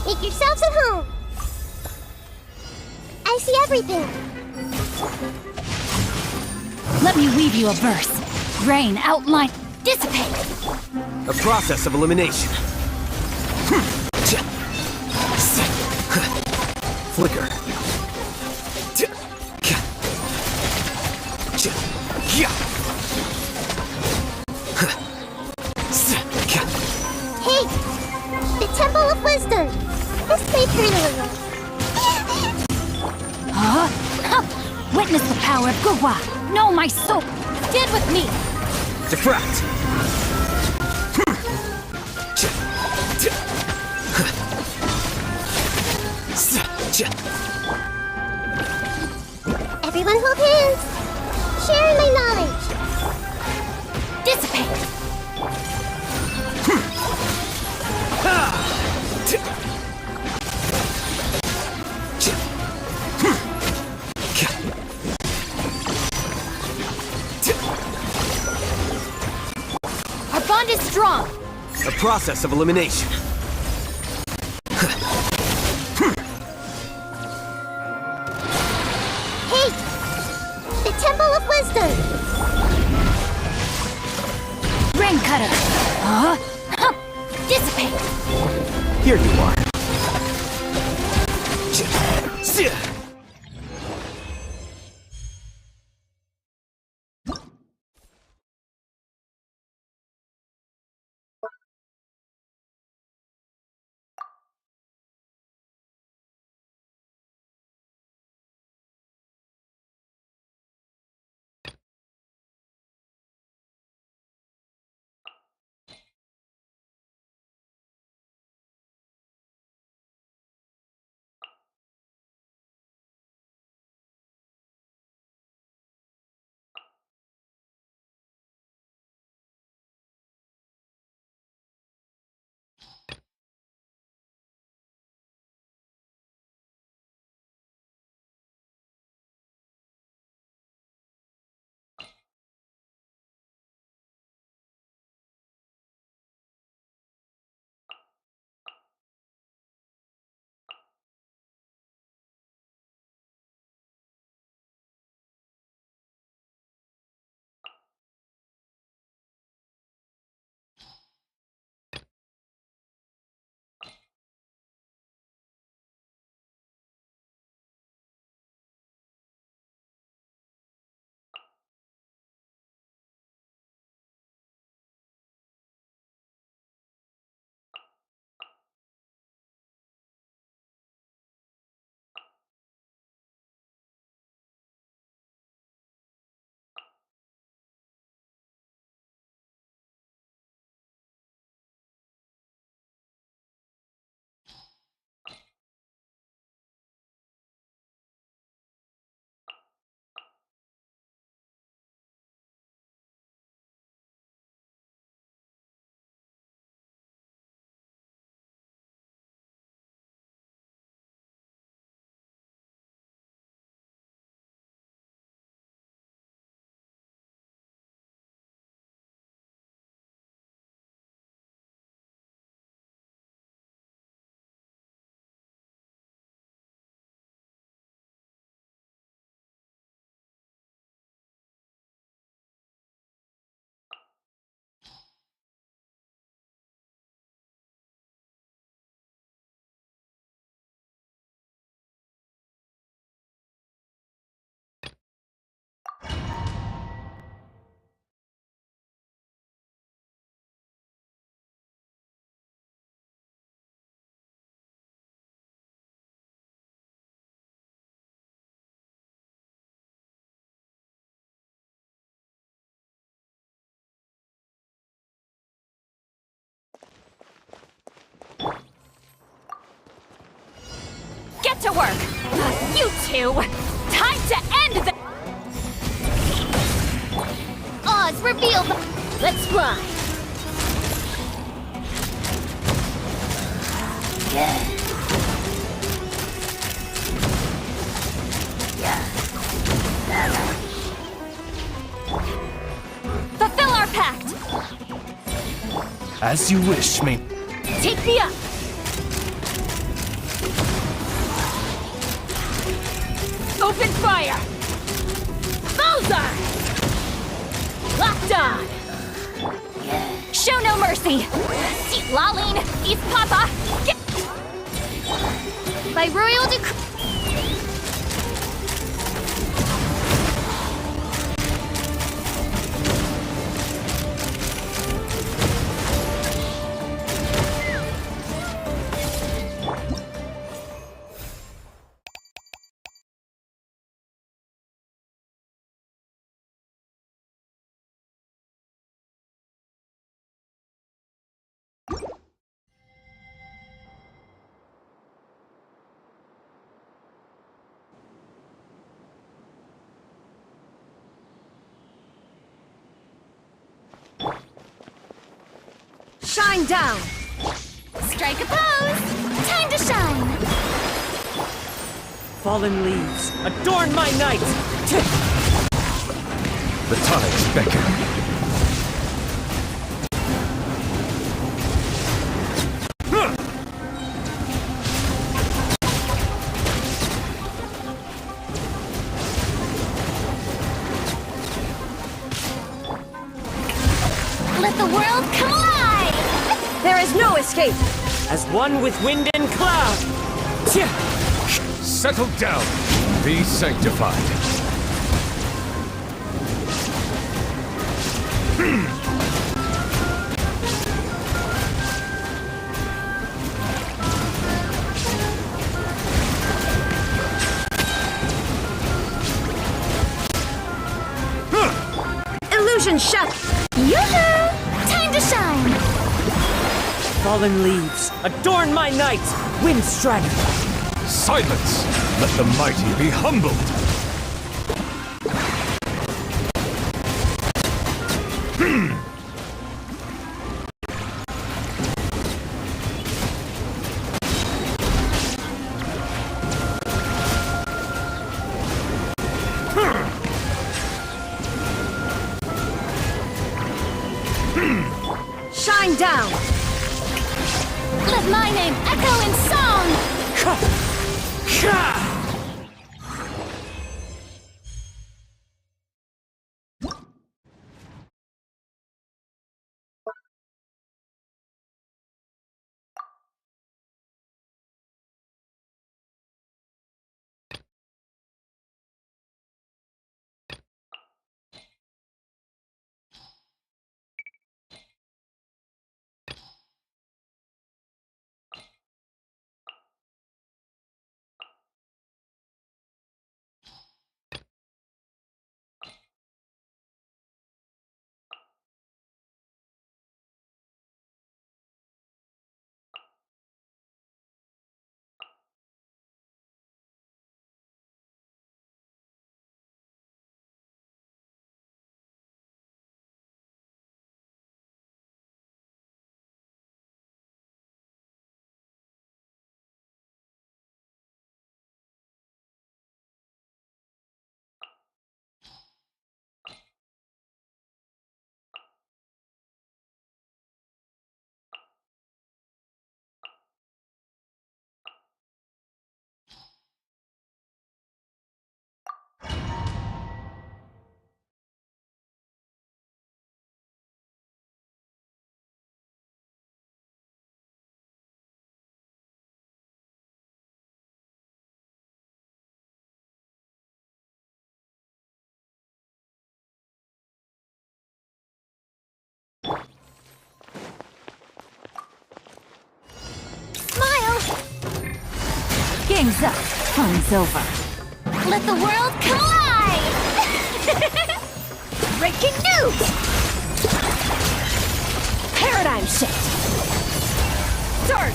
Make yourselves at home! I see everything! Let me weave you a verse. Rain outline. Dissipate! A process of elimination. Flicker. Hey! The Temple of Wisdom! This may hurt a little. Witness the power of Guhua! No, my soul! Stand with me! Diffract! Everyone hold hands! Sharing my knowledge! Dissipate! Our bond is strong! A process of elimination. Hey! The Temple of Wisdom! Rain cutter! Dissipate! Here you are. Get to work! You two! Time to end the... Oz, reveal the... Let's fly! Fulfill our pact! As you wish, mate. Take me up! Open fire! Bullseye! Locked on! Show no mercy! See Laline! East Papa! Get... By royal decree... Shine down! Strike a pose! Time to shine! Fallen leaves, adorn my night! The tides beckon. Let the world come alive! There is no escape! As one with wind and cloud! Settle down. Be sanctified. Illusion shut! Yoo-hoo! Time to shine! Fallen leaves, adorn my night! Wind strike! Silence! Let the mighty be humbled! Shine down! Let my name echo in song! Smile! Game's up. Fun's over. Let the world come alive! Breaking news! Paradigm shift! Start!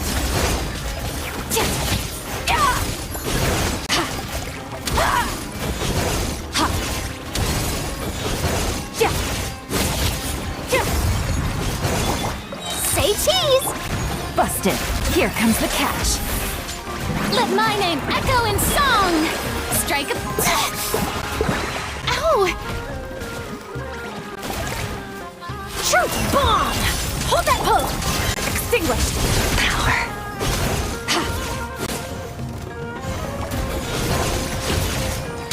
Say cheese! Busted. Here comes the catch. Let my name echo in song! Strike a... Ow! Truth bomb! Hold that pose! Extinguished. Power.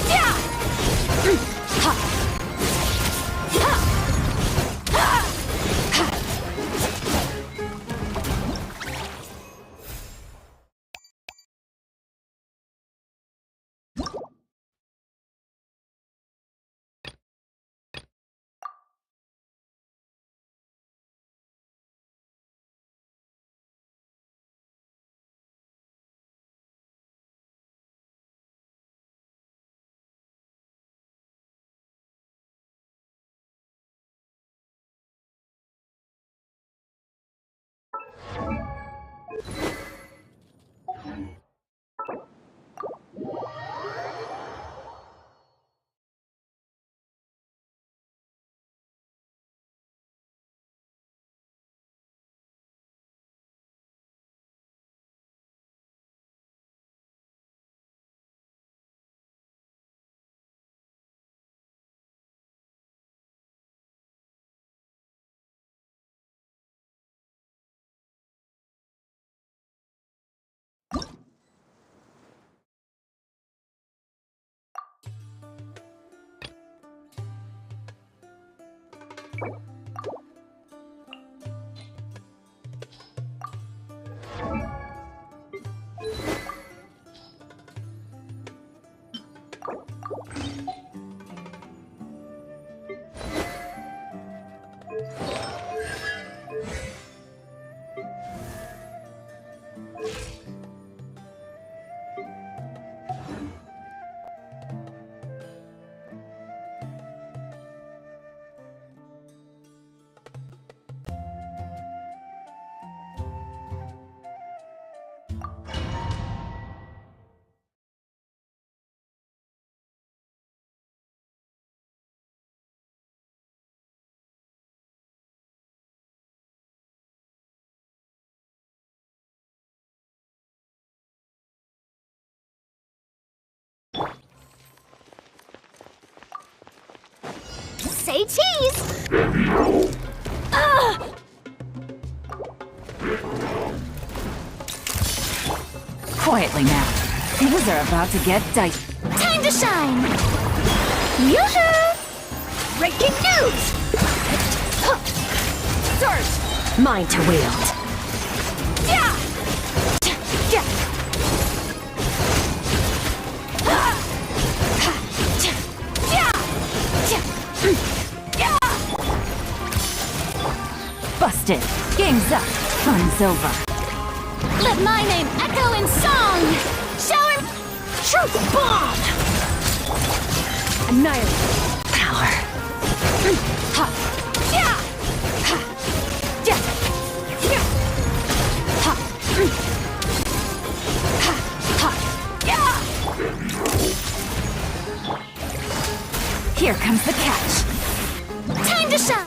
Yeah! Ha! Ha! Say cheese! Quietly now. Things are about to get dicey. Time to shine! Yoo-hoo! Breaking news! Surge! Mine to wield. Yeah! Yeah. Busted. Game's up. Fun's over. Let my name echo in song! Shower truth bomb! Annihilate. Power. Ha. Yeah! Ha. Yeah. Yeah. Ha. Ha. Ha. Yeah! Here comes the catch. Time to shine!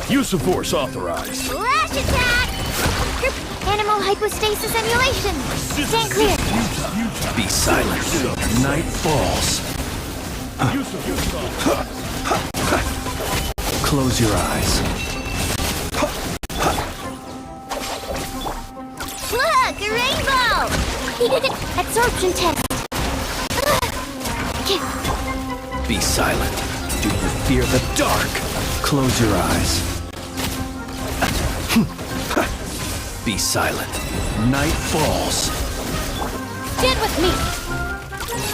Use of force authorized. Flash attack! Animal hypostasis emulation! Stand clear! Be silent. Night falls. Close your eyes. Look! A rainbow! Absorption test! Be silent. Do you fear the dark? Close your eyes. Be silent. Night falls. Stand with me!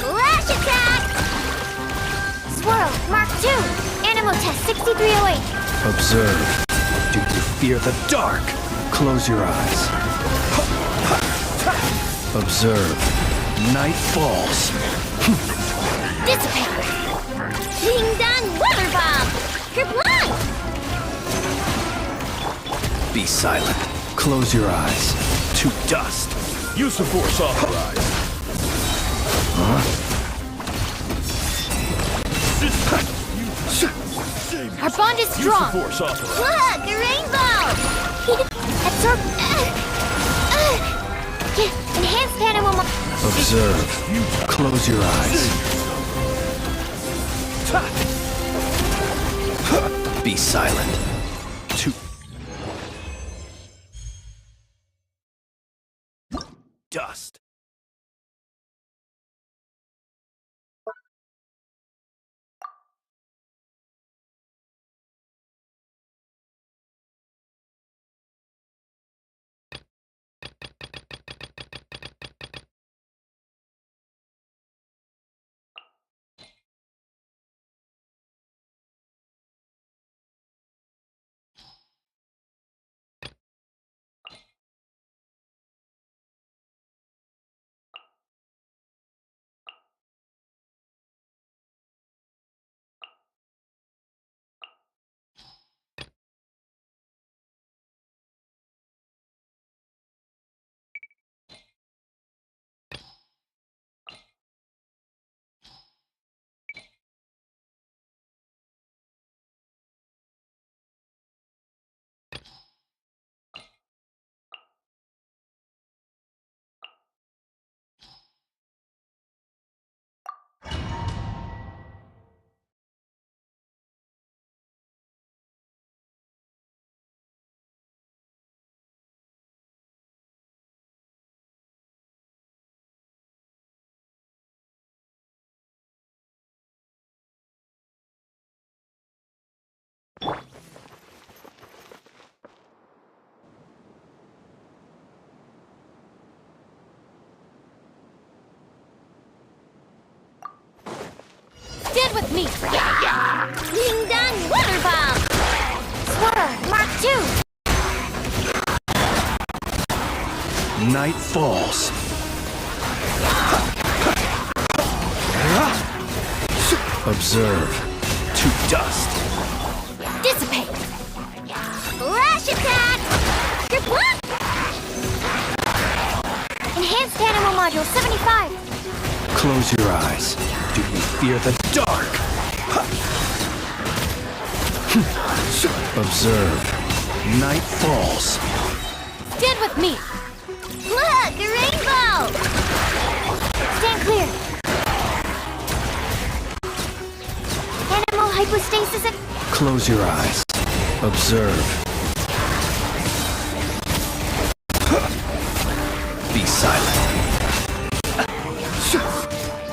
Flash attack! Swirl, Mark 2! Animal test 6308. Observe. Do you fear the dark? Close your eyes. Observe. Night falls. Dissipate! Ding dong weather bomb! Kerplunk! Be silent. Close your eyes. To dust. Use of force authorized. Our bond is Use of strong! force authorized. Look! A rainbow! Absorb... Enhanced animal... Observe. Close your eyes. Be silent. To dust. Stand with me! Ding dong, water bomb! Swirl, Mark 2! Night falls. Observe. To dust. Dissipate! Flash attack! You're blocked! Enhanced animal module 75. Close your eyes. Do you fear the dark? Observe. Night falls. Stand with me! Look, a rainbow! Stand clear. Animal hypostasis and... Close your eyes. Observe. Be silent.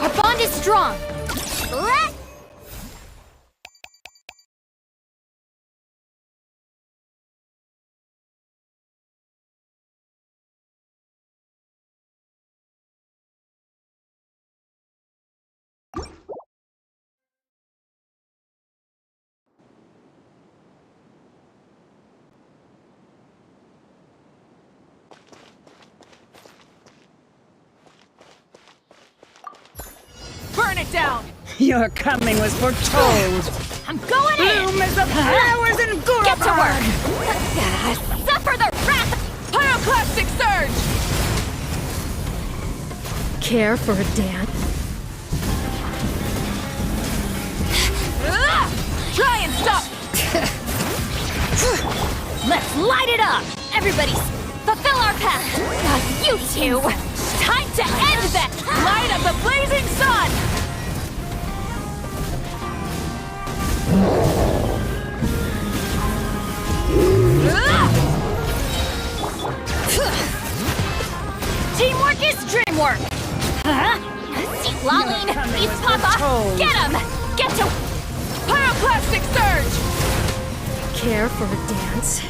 Our bond is strong! Let... Burn it down! Your coming was foretold. I'm going in! Bloom as the flowers in Gurabad. Get to work! Suffer the wrath! Pyroclastic surge! Care for a dance? Try and stop! Let's light it up! Everybody, fulfill our path! You two! Time to end that! Light of the blazing sun! Teamwork is dreamwork! Lolling, Beast Papa! Get him! Get to... Pyroclastic surge! Care for a dance?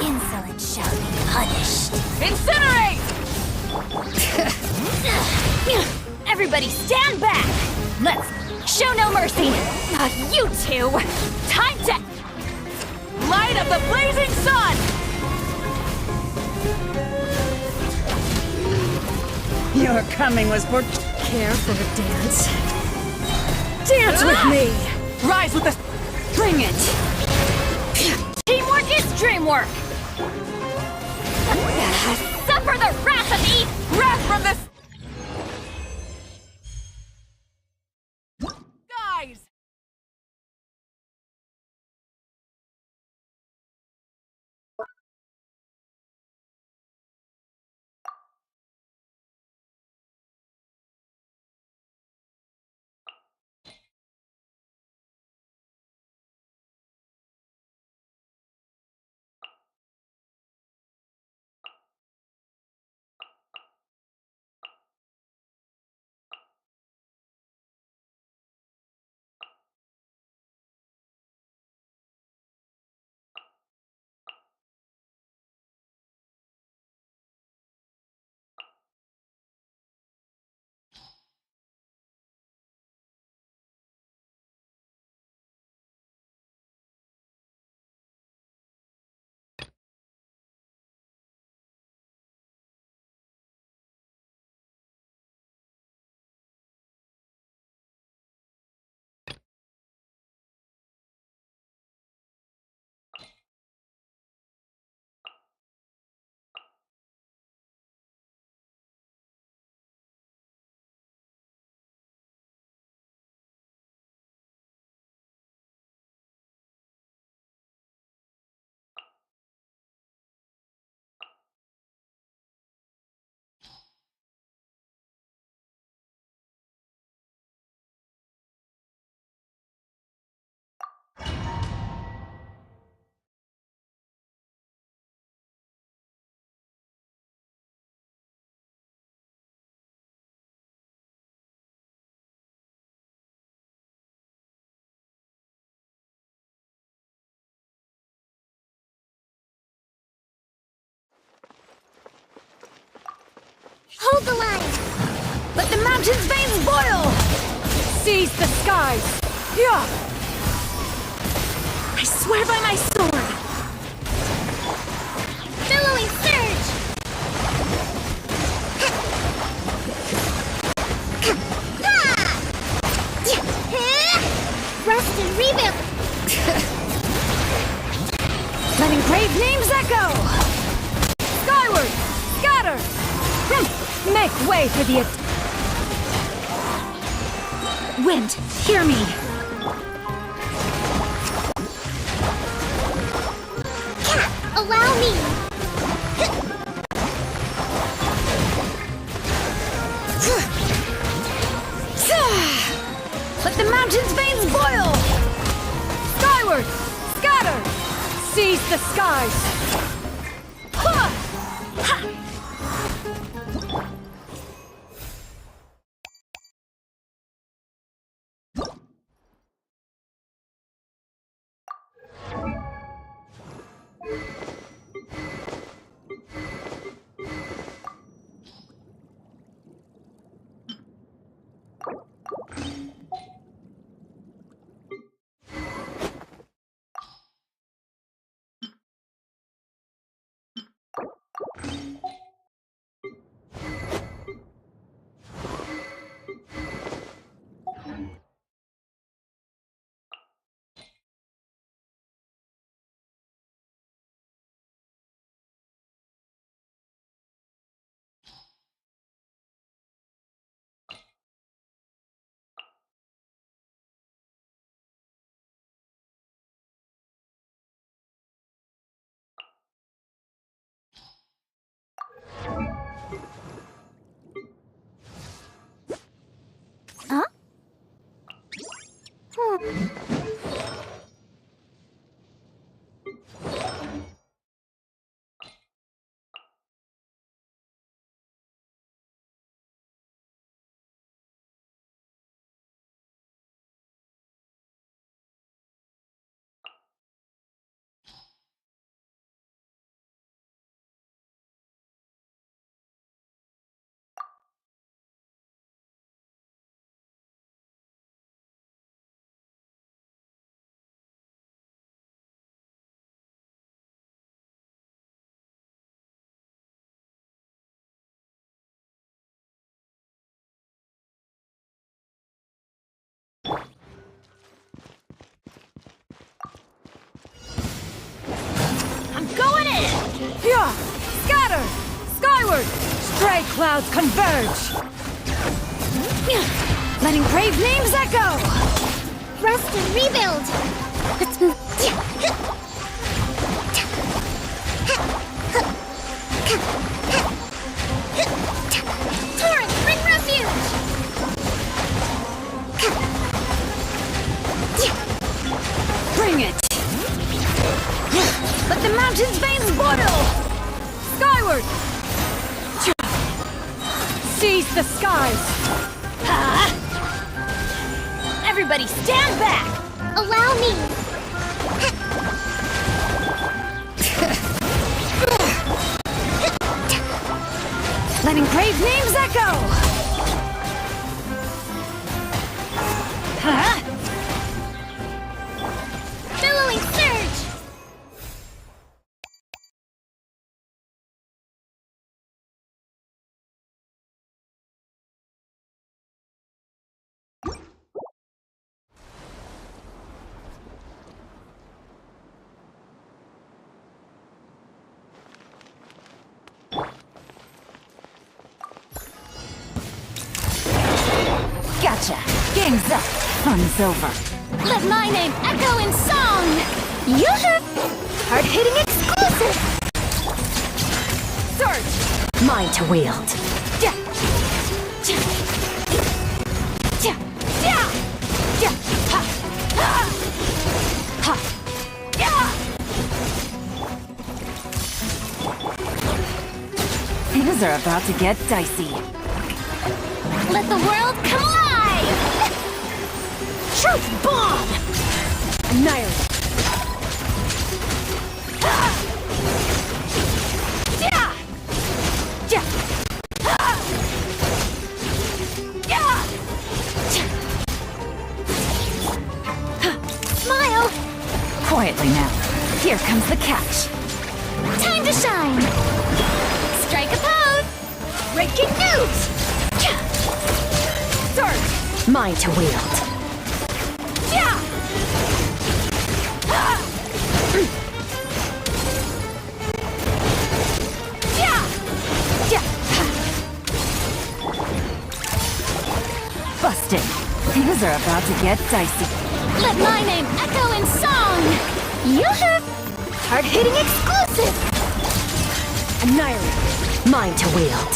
Insolent shall be punished. Incinerate! Everybody stand back! Let's show no mercy! You two! Time to... Light of the blazing sun! Your coming was foretold. Care for a dance? Dance with me! Rise with the... Bring it! Teamwork is dreamwork! Suffer the wrath of Eve! Wrath from the... Guys! Hold the line! mountain's veins boil! Seize the skies! Yeah! I swear by my sword! Billowing surge! Rest and rebuild! Letting brave names echo! Skyward! Scatter! Make way for the... Wind, hear me! Allow me! Let the mountain's veins boil! Skyward! Scatter! Seize the skies! Ha! Ha! Yeah! Scatter! Skyward! Stray clouds converge! Letting brave names echo! Rest and rebuild! Torrent, bring refuge! Bring it! Let the mountain's veins boil! Skyward! Seize the skies! Everybody stand back! Allow me! Letting brave names echo! Billowing surge! Gotcha! Game's up! Fun's over! Let my name echo in song! Yoo-hoo! Hard-hitting exclusive! Surge! Mine to wield! Yeah! Yeah! Yeah! Yeah! Yeah! Ha! Ha! Ha! Yeah! Things are about to get dicey. Let the world come alive! Truth bomb! Annihilate! Yeah! Yeah! Quietly now. Here comes the catch. Time to shine! Strike a pose! Breaking news! Surge! Mine to wield. Yeah! Busted. Things are about to get dicey. Let my name echo in song! Yoo-hoo! Hard-hitting exclusive! Annihilate. Mine to wield.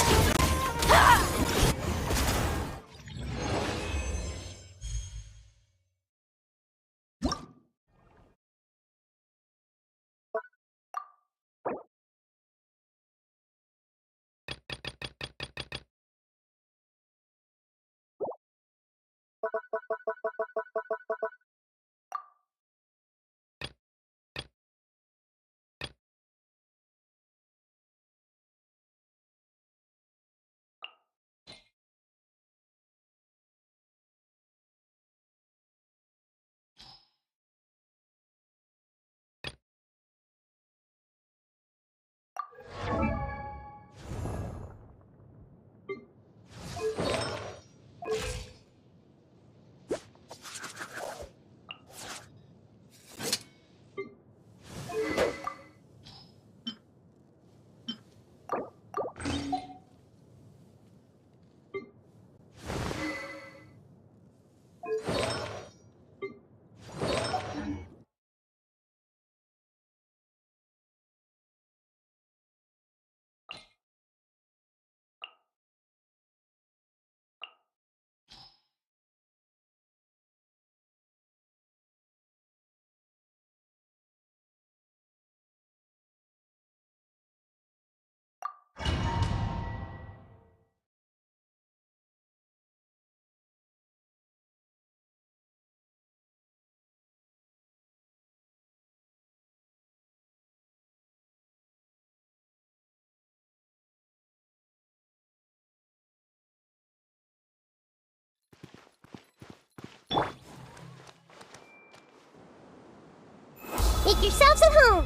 Make yourselves at home!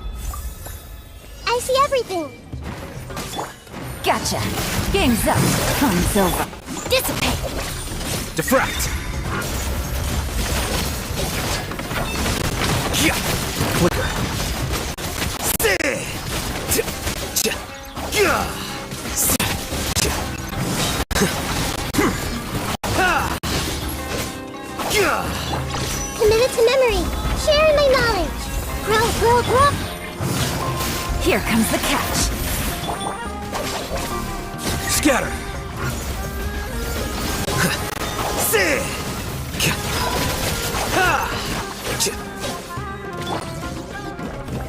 I see everything! Gotcha. Game's up. Fun's over. Dissipate! Diffract! Yeah! Flicker! Committed to memory! Sharing my knowledge! Grow! Here comes the catch. Scatter!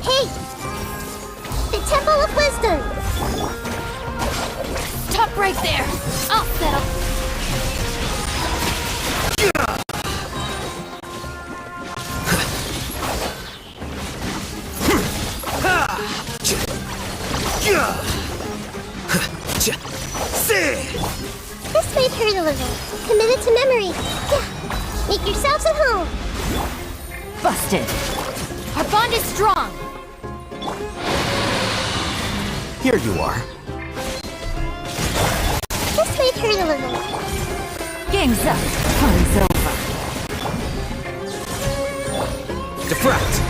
Hey! The Temple of Wisdom! Stop right there. I'll settle. This might hurt a little. Committed to memory. Yeah. Make yourselves at home. Busted. Our bond is strong. Here you are. This might hurt a little. Game's up. Fun's over. Diffract!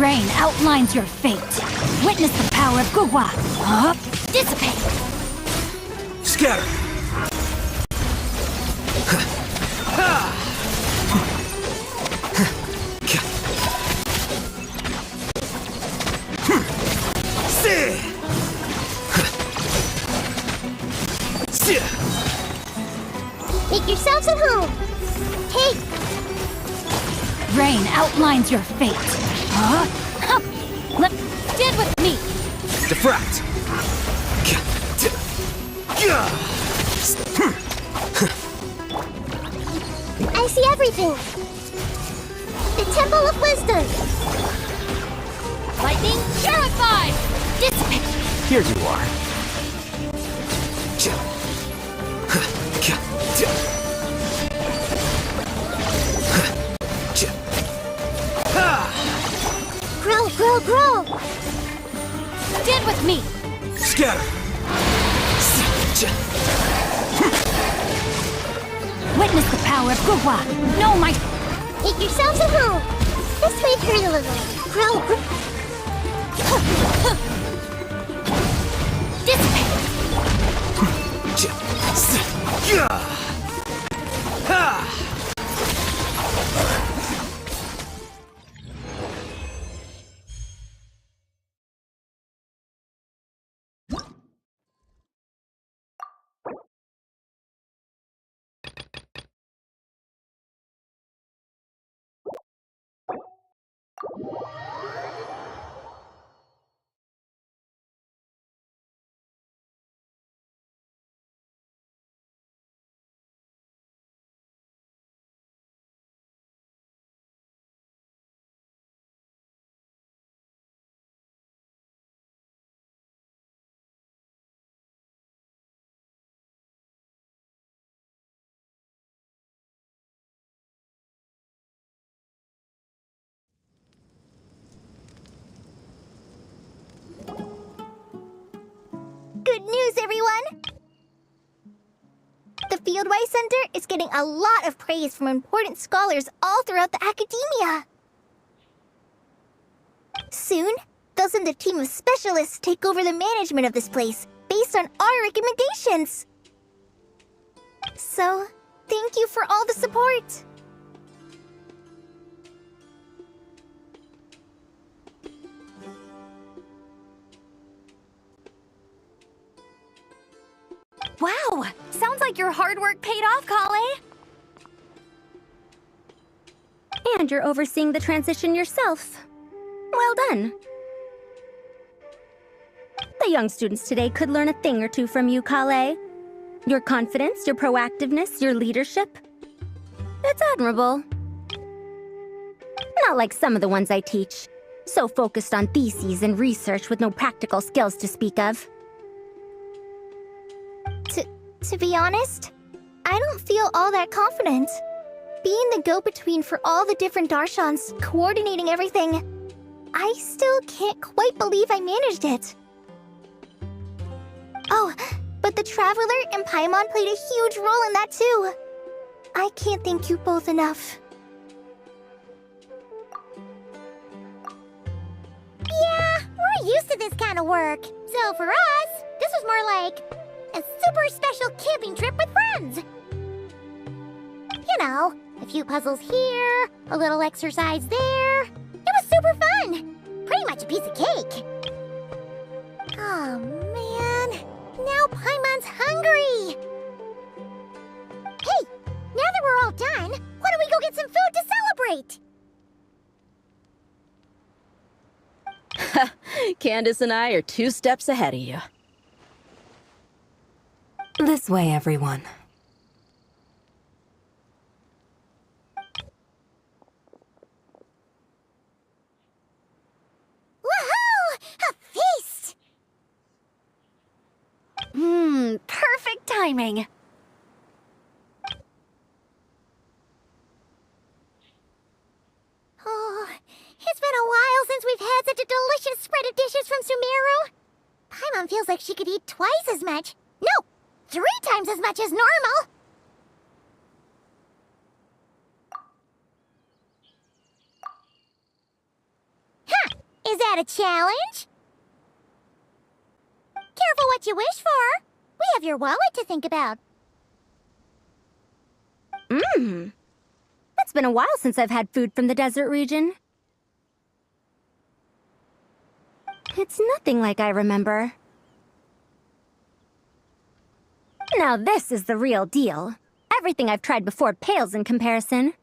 Rain outlines your fate. Witness the power of Gugwa. Dissipate. Scatter! Make yourselves at home. Hey, Rain outlines your fate. Stand with me. Diffract! I see everything. The Temple of Wisdom. Lightning purified. Dissipate. Here you are. Grow, grow, grow. Stand with me. Scatter! Witness the power of Gugwa. No, my... Make yourselves at home. This may hurt a little. Grow, grow. Dissipate. Good news, everyone! The Fieldwise Center is getting a lot of praise from important scholars all throughout the academia. Soon, they'll send a team of specialists to take over the management of this place based on our recommendations. So, thank you for all the support. Wow! Sounds like your hard work paid off, Kale. And you're overseeing the transition yourself. Well done. The young students today could learn a thing or two from you, Kale. Your confidence, your proactiveness, your leadership. It's admirable. Not like some of the ones I teach. So focused on theses and research with no practical skills to speak of. To be honest, I don't feel all that confident. Being the go-between for all the different Darshans, coordinating everything, I still can't quite believe I managed it. Oh, but the Traveler and Paimon played a huge role in that too. I can't thank you both enough. Yeah, we're used to this kind of work. So for us, this was more like a super special camping trip with friends. You know, a few puzzles here, a little exercise there. It was super fun. Pretty much a piece of cake. Oh man, now Paimon's hungry. Hey, now that we're all done, why don't we go get some food to celebrate? Candace and I are 2 steps ahead of you. This way, everyone. Woohoo! A feast! Perfect timing. Oh, it's been a while since we've had such a delicious spread of dishes from Sumeru. Paimon feels like she could eat twice as much. No, 3 times as much as normal. Ha! that a challenge? Careful what you wish for. We have your wallet to think about. It's been a while since I've had food from the desert region. It's nothing like I remember. Now this is the real deal. Everything I've tried before pales in comparison.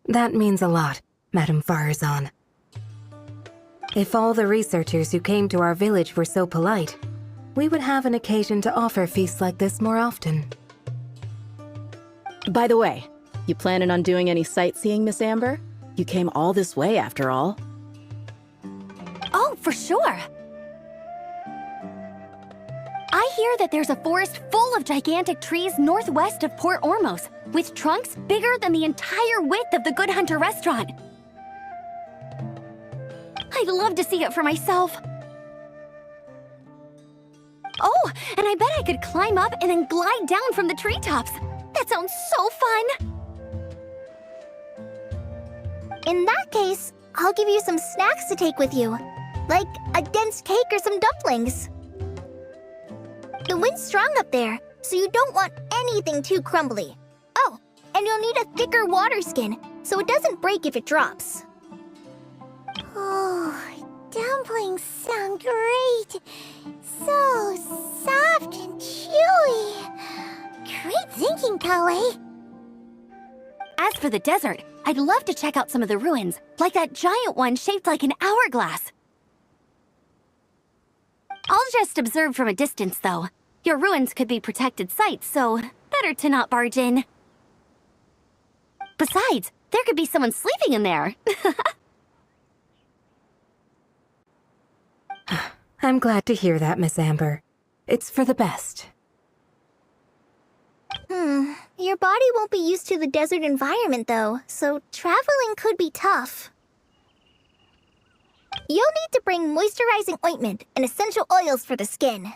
That means a lot, Madame Farazan. If all the researchers who came to our village were so polite, we would have an occasion to offer feasts like this more often. By the way, you planning on doing any sightseeing, Miss Amber? You came all this way after all. Oh, for sure. I hear that there's a forest full of gigantic trees northwest of Port Ormos, with trunks bigger than the entire width of the Good Hunter restaurant. I'd love to see it for myself. Oh, and I bet I could climb up and then glide down from the treetops. That sounds so fun! In that case, I'll give you some snacks to take with you. Like a dense cake or some dumplings. The wind's strong up there, so you don't want anything too crumbly. Oh, and you'll need a thicker water skin, so it doesn't break if it drops. Oh, dumplings sound great. So soft and chewy. Great thinking, Kale. As for the desert, I'd love to check out some of the ruins, like that giant one shaped like an hourglass. I'll just observe from a distance, though. Your ruins could be protected sites, so better to not barge in. Besides, there could be someone sleeping in there. I'm glad to hear that, Miss Amber. It's for the best. Your body won't be used to the desert environment, though, so traveling could be tough. You'll need to bring moisturizing ointment and essential oils for the skin.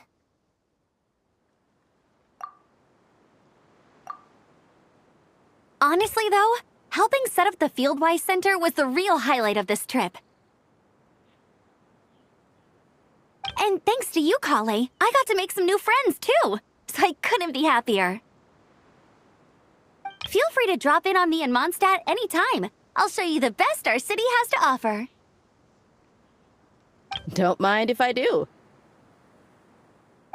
Honestly, though, helping set up the Fieldwise Center was the real highlight of this trip. And thanks to you, Kale, I got to make some new friends, too. So I couldn't be happier. Feel free to drop in on me in Mondstadt anytime. I'll show you the best our city has to offer. Don't mind if I do.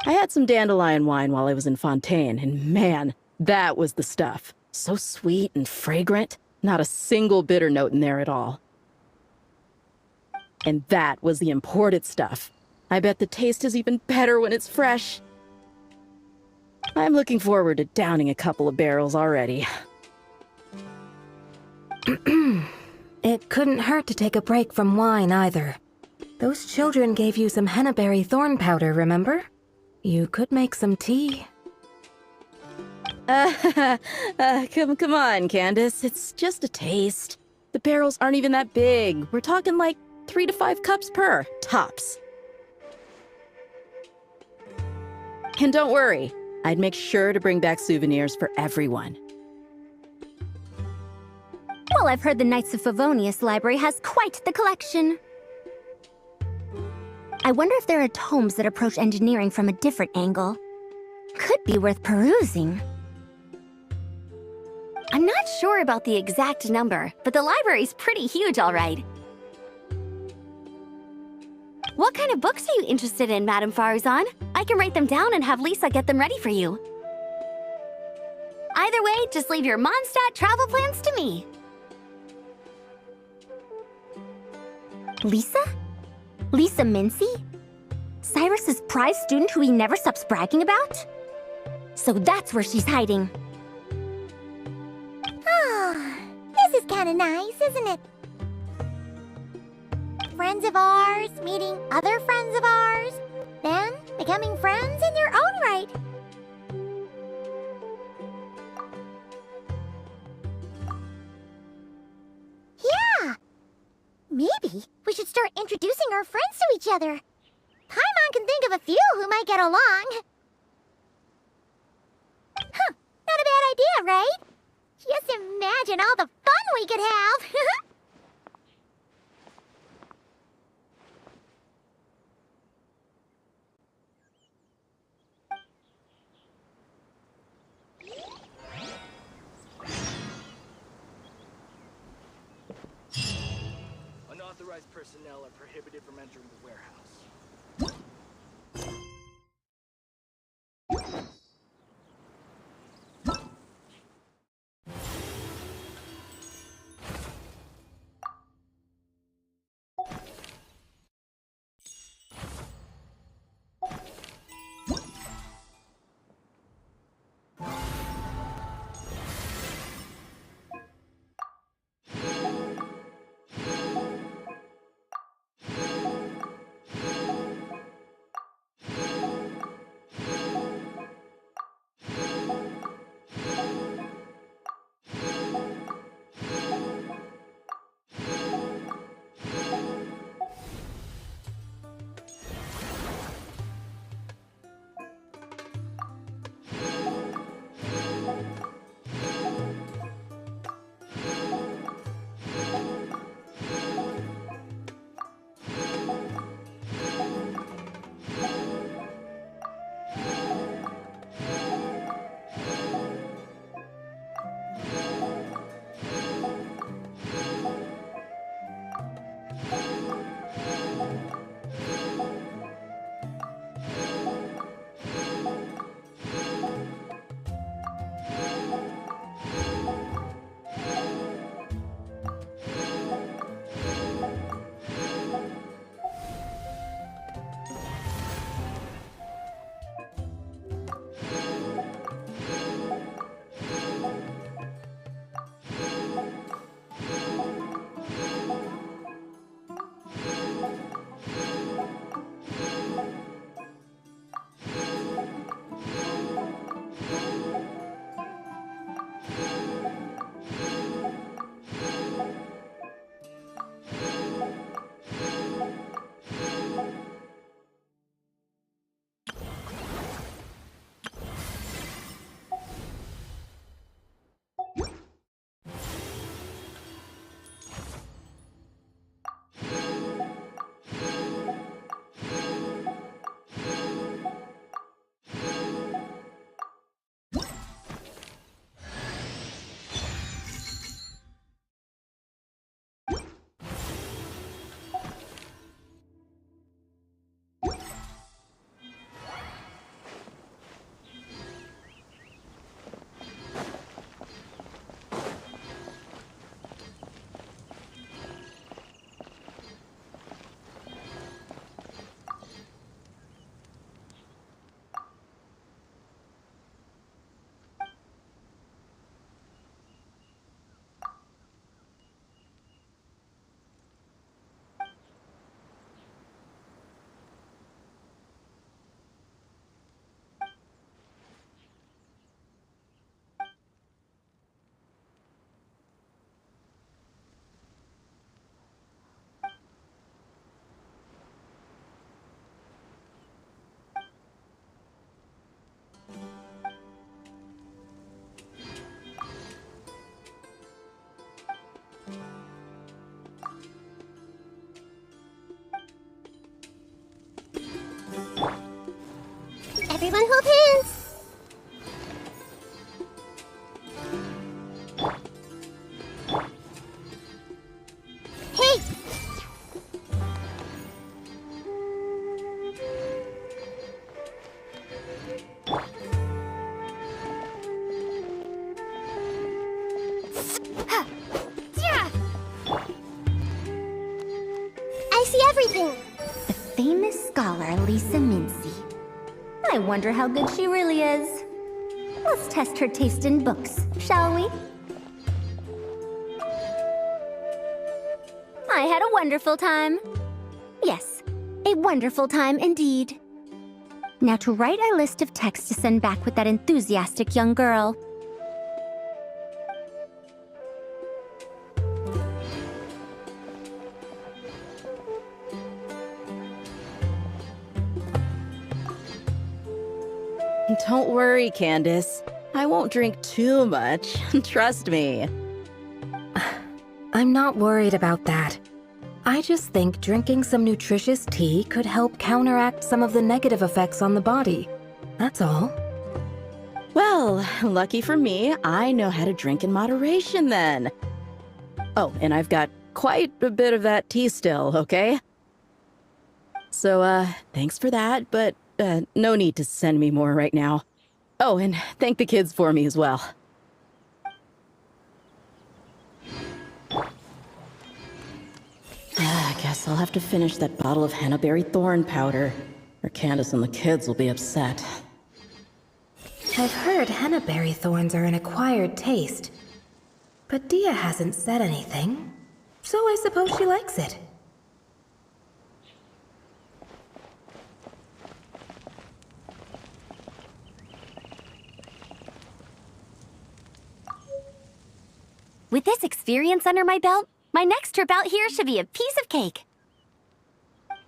I had some dandelion wine while I was in Fontaine, and man, that was the stuff. So sweet and fragrant, not a single bitter note in there at all. And that was the imported stuff. I bet the taste is even better when it's fresh. I'm looking forward to downing a couple of barrels already. It couldn't hurt to take a break from wine either. Those children gave you some hennaberry thorn powder, remember? You could make some tea. Come on, Candace. It's just a taste. The barrels aren't even that big. We're talking like 3 to 5 cups per, tops. And don't worry, I'd make sure to bring back souvenirs for everyone. Well, I've heard the Knights of Favonius library has quite the collection. I wonder if there are tomes that approach engineering from a different angle. Could be worth perusing. I'm not sure about the exact number, but the library's pretty huge, all right. What kind of books are you interested in, Madame Farazan? I can write them down and have Lisa get them ready for you. Either way, just leave your Mondstadt travel plans to me. Lisa? Lisa Mincy? Cyrus's prize student who he never stops bragging about? So that's where she's hiding. Ah, this is kind of nice, isn't it? Friends of ours meeting other friends of ours, then becoming friends in their own right. Yeah! Maybe we should start introducing our friends to each other. Paimon can think of a few who might get along. Huh, not a bad idea, right? Just imagine all the fun we could have! Unauthorized personnel are prohibited from entering the warehouse. Everyone hold hands! Hey! I see everything! The famous scholar Lisa Mincy. I wonder how good she really is. Let's test her taste in books, shall we? I had a wonderful time. Yes, a wonderful time indeed. Now to write a list of texts to send back with that enthusiastic young girl. Don't worry, Candace. I won't drink too much. Trust me. I'm not worried about that. I just think drinking some nutritious tea could help counteract some of the negative effects on the body. That's all. Well, lucky for me, I know how to drink in moderation then. Oh, and I've got quite a bit of that tea still, okay? So, thanks for that, but, no need to send me more right now. Oh, and thank the kids for me as well. I guess I'll have to finish that bottle of hennaberry thorn powder, or Candace and the kids will be upset. I've heard hennaberry thorns are an acquired taste. But Dia hasn't said anything, so I suppose she likes it. With this experience under my belt, my next trip out here should be a piece of cake.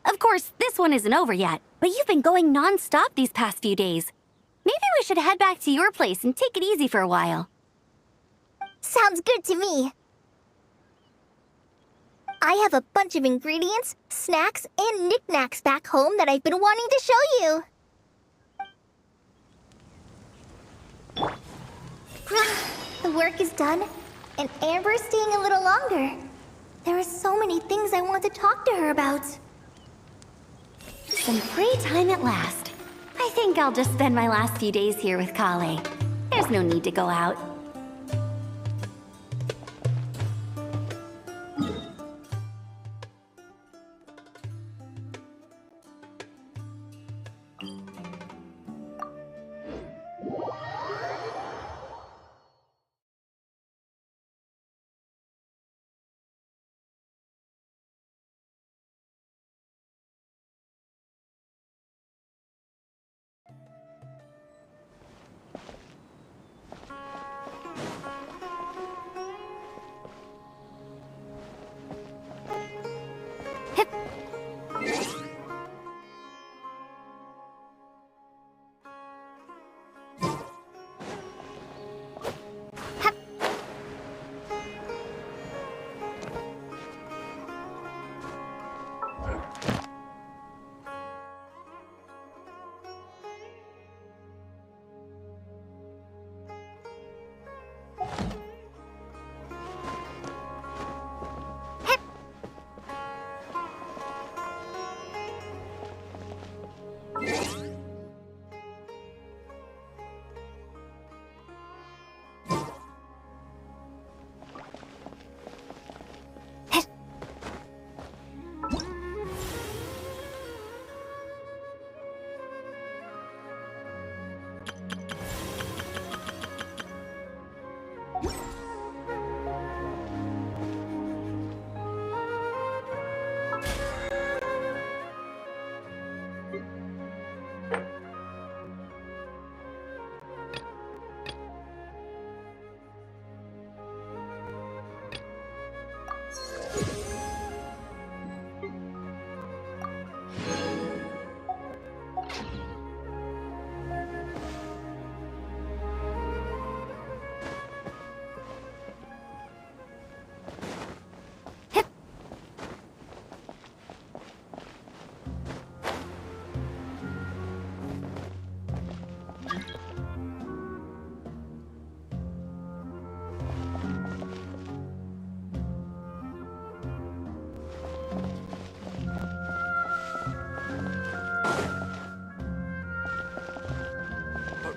Of course, this one isn't over yet, but you've been going non-stop these past few days. Maybe we should head back to your place and take it easy for a while. Sounds good to me. I have a bunch of ingredients, snacks, and knickknacks back home that I've been wanting to show you. The work is done, and Amber's staying a little longer. There are so many things I want to talk to her about. Some free time at last. I think I'll just spend my last few days here with Kale. There's no need to go out.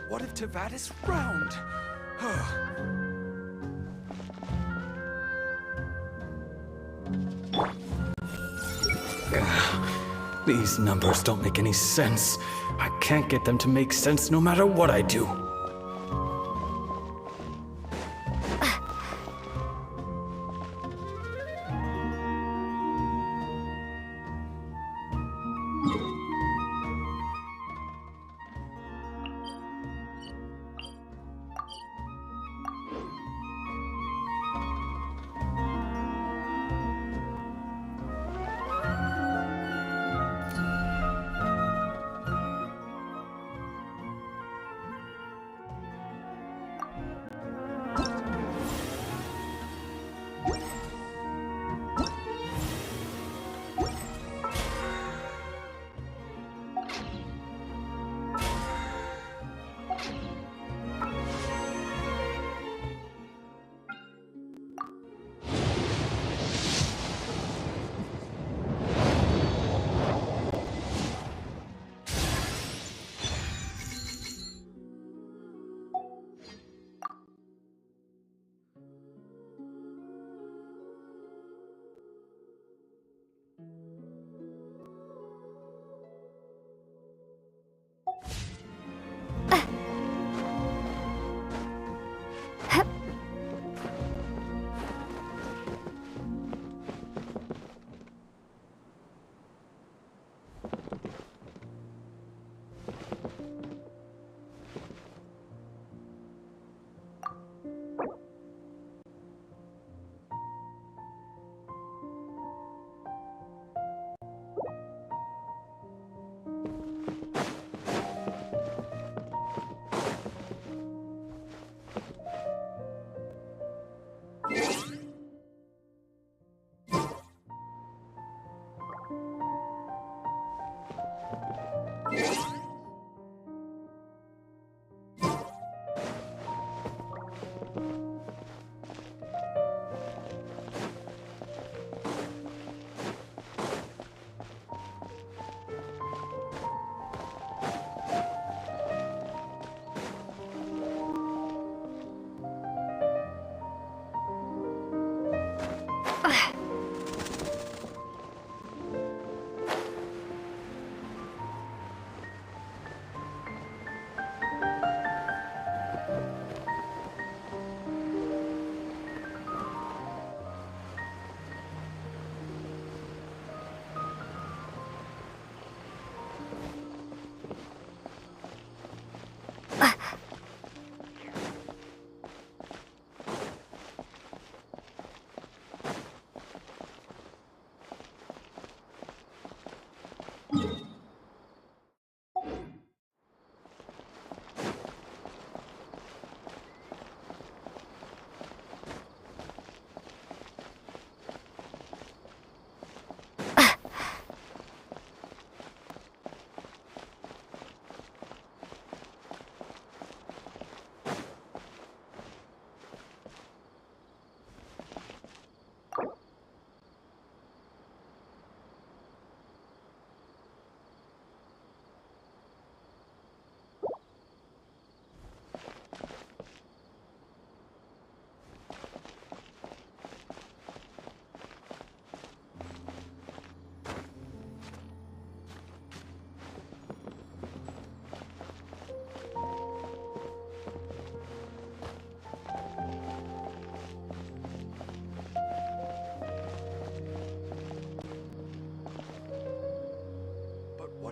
What if Tavad is round? These numbers don't make any sense. I can't get them to make sense no matter what I do.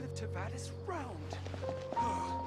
of Tavada's round.